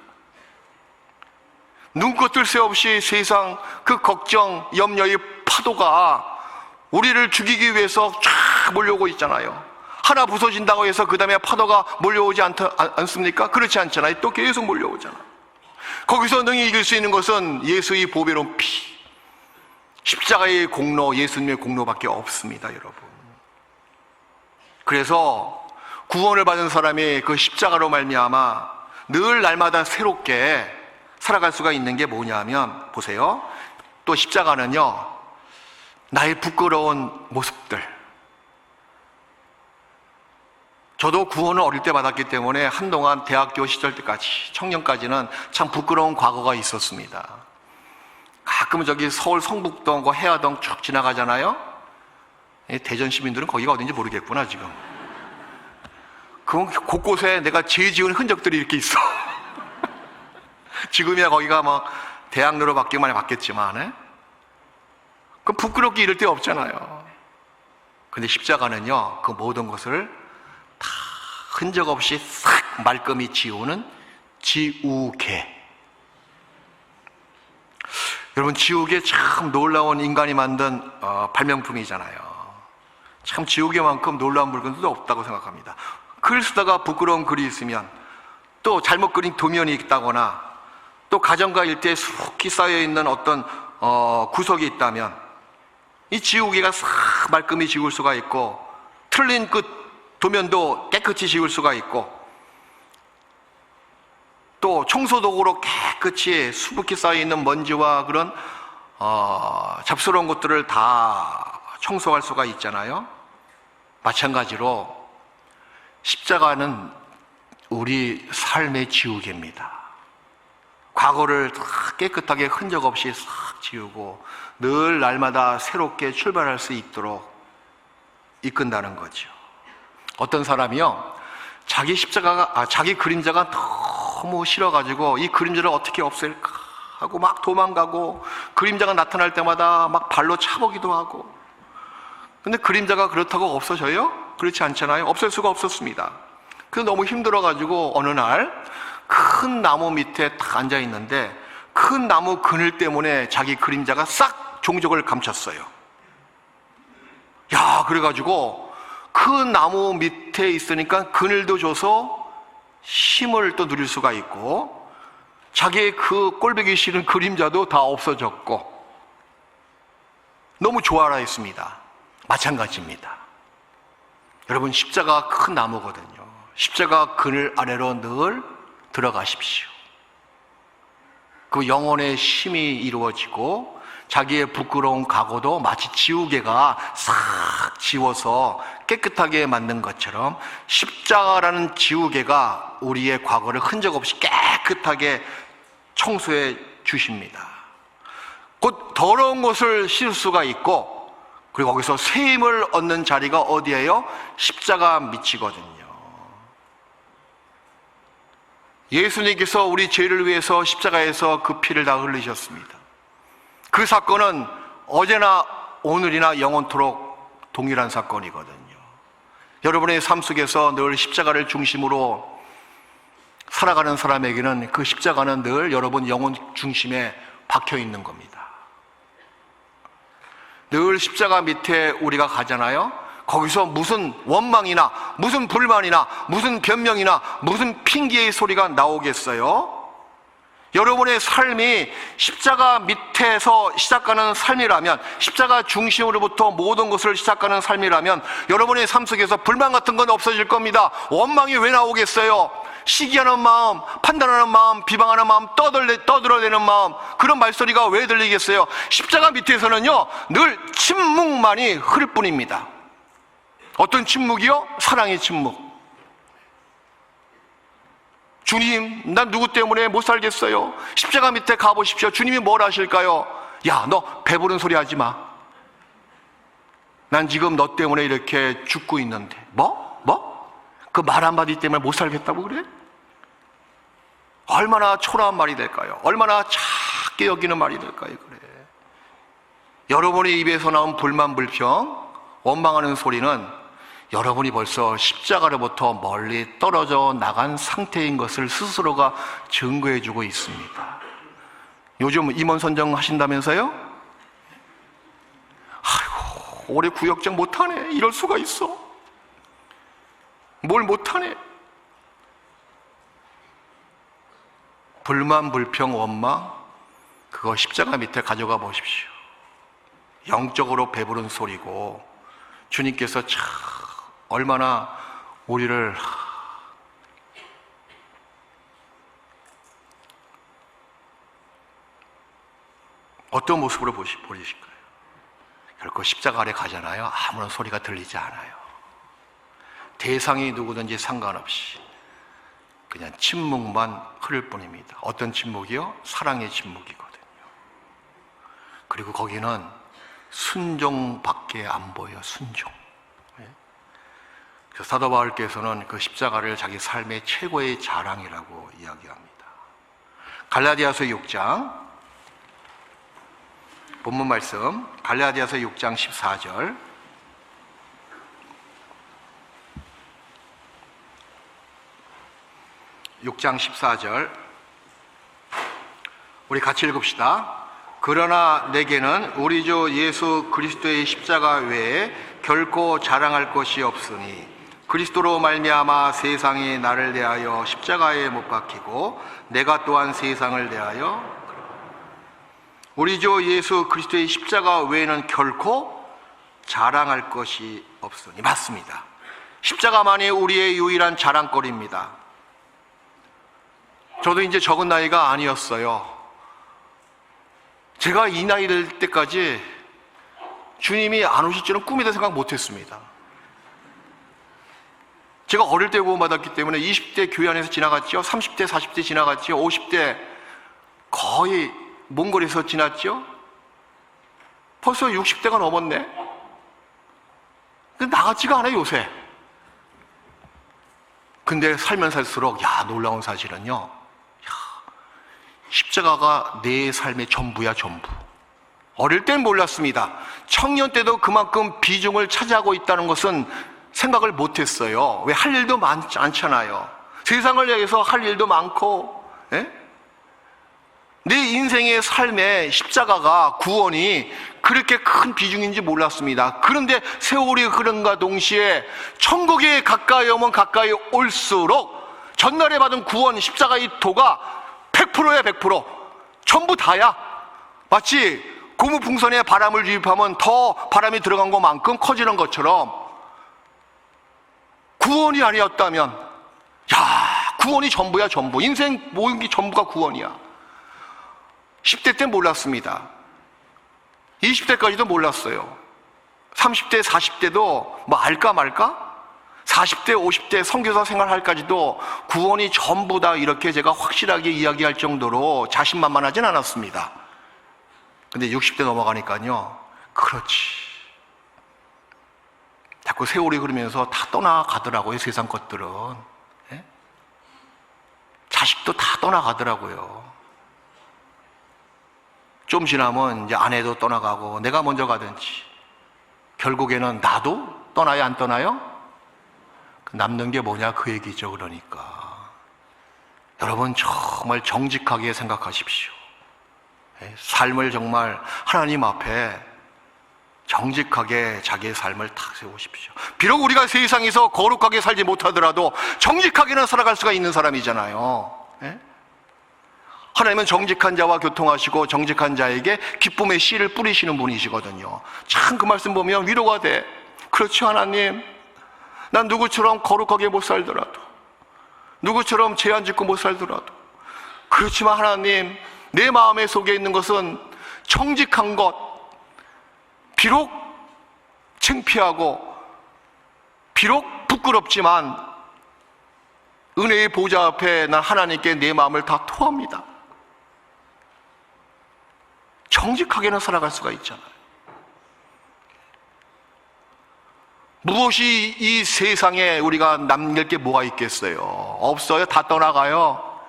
눈코 뜰 새 없이 세상 그 걱정, 염려의 파도가 우리를 죽이기 위해서 쫙 몰려오고 있잖아요. 하나 부서진다고 해서 그 다음에 파도가 몰려오지 않습니까? 그렇지 않잖아요. 또 계속 몰려오잖아요. 거기서 능히 이길 수 있는 것은 예수의 보배로운 피, 십자가의 공로, 예수님의 공로밖에 없습니다, 여러분. 그래서 구원을 받은 사람이 그 십자가로 말미암아 늘 날마다 새롭게 살아갈 수가 있는 게 뭐냐면, 보세요. 또 십자가는요, 나의 부끄러운 모습들. 저도 구원을 어릴 때 받았기 때문에 한동안 대학교 시절 때까지, 청년까지는 참 부끄러운 과거가 있었습니다. 가끔 저기 서울 성북동, 그 해화동 쭉 지나가잖아요. 대전 시민들은 거기가 어딘지 모르겠구나, 지금. 그건 곳곳에 내가 죄 지은 흔적들이 이렇게 있어. 지금이야 거기가 뭐 대학로로 바뀌기만 바뀌었지만, 그럼 부끄럽게 이럴 데 없잖아요. 근데 십자가는요, 그 모든 것을 다 흔적 없이 싹 말끔히 지우는 지우개. 여러분, 지옥에 참 놀라운 인간이 만든 발명품이잖아요. 참 지옥에만큼 놀라운 물건도 없다고 생각합니다. 글 쓰다가 부끄러운 글이 있으면, 또 잘못 그린 도면이 있다거나, 또 가정과 일대에 수북히 쌓여있는 어떤 구석이 있다면 이 지우개가 싹 말끔히 지울 수가 있고, 틀린 그 도면도 깨끗이 지울 수가 있고, 또 청소도구로 깨끗이 수북히 쌓여있는 먼지와 그런 잡스러운 것들을 다 청소할 수가 있잖아요. 마찬가지로 십자가는 우리 삶의 지우개입니다. 과거를 다 깨끗하게 흔적 없이 싹 지우고 늘 날마다 새롭게 출발할 수 있도록 이끈다는 거죠. 어떤 사람이요, 자기 그림자가 너무 싫어가지고 이 그림자를 어떻게 없앨까 하고 막 도망가고, 그림자가 나타날 때마다 막 발로 차보기도 하고. 근데 그림자가 그렇다고 없어져요? 그렇지 않잖아요. 없앨 수가 없었습니다. 그래서 너무 힘들어가지고 어느 날 큰 나무 밑에 딱 앉아 있는데, 큰 나무 그늘 때문에 자기 그림자가 싹 종적을 감췄어요. 야, 그래가지고 그 나무 밑에 있으니까 그늘도 줘서 힘을 또 누릴 수가 있고, 자기의 그 꼴보기 싫은 그림자도 다 없어졌고, 너무 좋아라 했습니다. 마찬가지입니다. 여러분, 십자가 큰 나무거든요. 십자가 그늘 아래로 늘 들어가십시오. 그 영혼의 힘이 이루어지고 자기의 부끄러운 각오도 마치 지우개가 싹 지워서 깨끗하게 만든 것처럼 십자가라는 지우개가 우리의 과거를 흔적 없이 깨끗하게 청소해 주십니다. 곧 더러운 것을 씻을 수가 있고, 그리고 거기서 새 힘을 얻는 자리가 어디예요? 십자가 밑이거든요. 예수님께서 우리 죄를 위해서 십자가에서 그 피를 다 흘리셨습니다. 그 사건은 어제나 오늘이나 영원토록 동일한 사건이거든요. 여러분의 삶 속에서 늘 십자가를 중심으로 살아가는 사람에게는 그 십자가는 늘 여러분 영혼 중심에 박혀 있는 겁니다. 늘 십자가 밑에 우리가 가잖아요. 거기서 무슨 원망이나 무슨 불만이나 무슨 변명이나 무슨 핑계의 소리가 나오겠어요? 여러분의 삶이 십자가 밑에서 시작하는 삶이라면, 십자가 중심으로부터 모든 것을 시작하는 삶이라면 여러분의 삶 속에서 불만 같은 건 없어질 겁니다. 원망이 왜 나오겠어요? 시기하는 마음, 판단하는 마음, 비방하는 마음, 떠들어대는 마음, 그런 말소리가 왜 들리겠어요? 십자가 밑에서는요, 늘 침묵만이 흐를 뿐입니다. 어떤 침묵이요? 사랑의 침묵. 주님, 난 누구 때문에 못 살겠어요. 십자가 밑에 가보십시오. 주님이 뭘 하실까요? 야, 너 배부른 소리 하지 마. 난 지금 너 때문에 이렇게 죽고 있는데. 뭐? 그 말 한마디 때문에 못 살겠다고 그래? 얼마나 초라한 말이 될까요? 얼마나 작게 여기는 말이 될까요? 그래. 여러분의 입에서 나온 불만, 불평, 원망하는 소리는 여러분이 벌써 십자가로부터 멀리 떨어져 나간 상태인 것을 스스로가 증거해주고 있습니다. 요즘 임원 선정 하신다면서요? 아이고, 올해 구역장 못하네. 이럴 수가 있어. 뭘 못하네. 불만, 불평, 원망, 그거 십자가 밑에 가져가 보십시오. 영적으로 배부른 소리고, 주님께서 참 얼마나 우리를 어떤 모습으로 보이실까요? 결코 십자가 아래 가잖아요. 아무런 소리가 들리지 않아요. 대상이 누구든지 상관없이 그냥 침묵만 흐를 뿐입니다. 어떤 침묵이요? 사랑의 침묵이거든요. 그리고 거기는 순종밖에 안 보여요. 순종. 그래서 사도 바울께서는 그 십자가를 자기 삶의 최고의 자랑이라고 이야기합니다. 갈라디아서 6장 본문 말씀, 갈라디아서 6장 14절. (6장 14절) 우리 같이 읽읍시다. 그러나 내게는 우리 주 예수 그리스도의 십자가 외에 결코 자랑할 것이 없으니 그리스도로 말미암아 세상이 나를 대하여 십자가에 못 박히고 내가 또한 세상을 대하여, 우리 주 예수 그리스도의 십자가 외에는 결코 자랑할 것이 없으니. 맞습니다. 십자가만이 우리의 유일한 자랑거리입니다. 저도 이제 적은 나이가 아니었어요. 제가 이 나이 될 때까지 주님이 안 오실 줄은 꿈에도 생각 못했습니다. 제가 어릴 때 구원받았기 때문에 20대 교회 안에서 지나갔죠. 30대, 40대 지나갔죠. 50대 거의 먼 거리에서 지났죠. 벌써 60대가 넘었네. 근데 나같지가 않아요, 요새. 근데 살면 살수록 놀라운 사실은요, 십자가가 내 삶의 전부야, 전부. 어릴 땐 몰랐습니다. 청년 때도 그만큼 비중을 차지하고 있다는 것은 생각을 못했어요. 왜? 할 일도 많지 않잖아요. 세상을 위해서 할 일도 많고, 내 인생의 삶에 십자가가, 구원이 그렇게 큰 비중인지 몰랐습니다. 그런데 세월이 흐른가 동시에 천국에 가까이 오면 가까이 올수록 전날에 받은 구원, 십자가의 도가 100%야, 100%. 전부 다야. 마치 고무풍선에 바람을 주입하면 더 바람이 들어간 것만큼 커지는 것처럼 구원이 아니었다면, 구원이 전부야, 전부. 인생 모든 게 전부가 구원이야. 10대 때 몰랐습니다. 20대까지도 몰랐어요. 30대, 40대도 뭐 알까 말까? 40대, 50대 선교사 생활할까지도 구원이 전부다, 이렇게 제가 확실하게 이야기할 정도로 자신만만하진 않았습니다. 근데 60대 넘어가니까요, 그렇지. 자꾸 세월이 흐르면서 다 떠나가더라고요, 세상 것들은. 자식도 다 떠나가더라고요. 좀 지나면 이제 아내도 떠나가고 내가 먼저 가든지, 결국에는 나도 떠나요, 안 떠나요? 남는 게 뭐냐, 그 얘기죠. 그러니까 여러분, 정말 정직하게 생각하십시오. 삶을 정말 하나님 앞에 정직하게 자기의 삶을 탁 세우십시오. 비록 우리가 세상에서 거룩하게 살지 못하더라도 정직하게는 살아갈 수가 있는 사람이잖아요. 하나님은 정직한 자와 교통하시고 정직한 자에게 기쁨의 씨를 뿌리시는 분이시거든요. 참 그 말씀 보면 위로가 돼. 그렇죠, 하나님. 난 누구처럼 거룩하게 못 살더라도, 누구처럼 죄 안 짓고 못 살더라도, 그렇지만 하나님, 내 마음에 속에 있는 것은 정직한 것, 비록 창피하고 비록 부끄럽지만 은혜의 보좌 앞에 난 하나님께 내 마음을 다 토합니다. 정직하게는 살아갈 수가 있잖아요. 무엇이 이 세상에 우리가 남길 게 뭐가 있겠어요? 없어요. 다 떠나가요.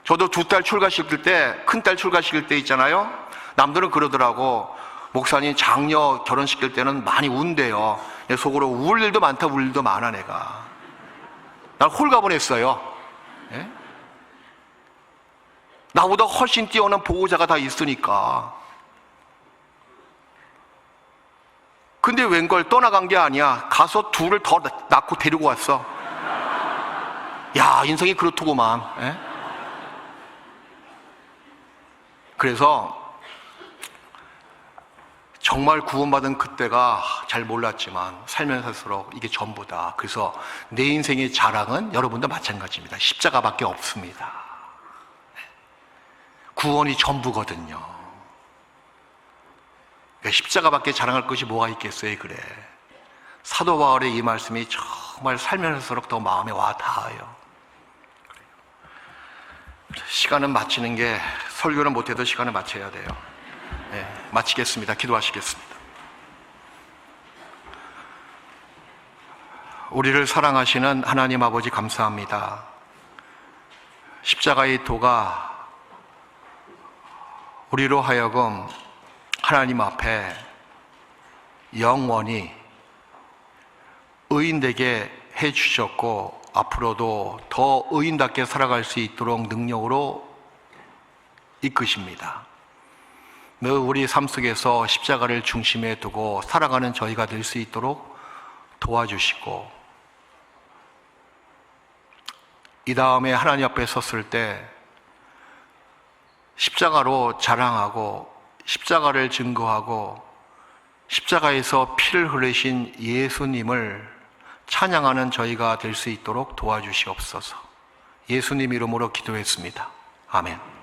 저도 두 딸 출가시킬 때, 큰딸 출가시킬 때 있잖아요. 남들은 그러더라고. 목사님 장녀 결혼시킬 때는 많이 운대요. 속으로 울 일도 많다, 울 일도 많아 내가. 난 홀가분했어요. 나보다 훨씬 뛰어난 보호자가 다 있으니까. 근데 웬걸 떠나간 게 아니야. 가서 둘을 더 낳고 데리고 왔어. 야, 인생이 그렇더구만. 그래서 정말 구원받은 그때가 잘 몰랐지만 살면 살수록 이게 전부다. 그래서 내 인생의 자랑은 여러분도 마찬가지입니다. 십자가밖에 없습니다. 구원이 전부거든요. 십자가밖에 자랑할 것이 뭐가 있겠어요? 그래. 사도 바울의 이 말씀이 정말 살면 살수록 더 마음에 와 닿아요. 시간은 마치는 게, 설교는 못해도 시간을 마쳐야 돼요. 마치겠습니다. 기도하시겠습니다. 우리를 사랑하시는 하나님 아버지, 감사합니다. 십자가의 도가 우리로 하여금 하나님 앞에 영원히 의인되게 해주셨고, 앞으로도 더 의인답게 살아갈 수 있도록 능력으로 이끄십니다. 늘 우리 삶 속에서 십자가를 중심에 두고 살아가는 저희가 될 수 있도록 도와주시고, 이 다음에 하나님 앞에 섰을 때 십자가로 자랑하고 십자가를 증거하고 십자가에서 피를 흘리신 예수님을 찬양하는 저희가 될 수 있도록 도와주시옵소서. 예수님 이름으로 기도했습니다. 아멘.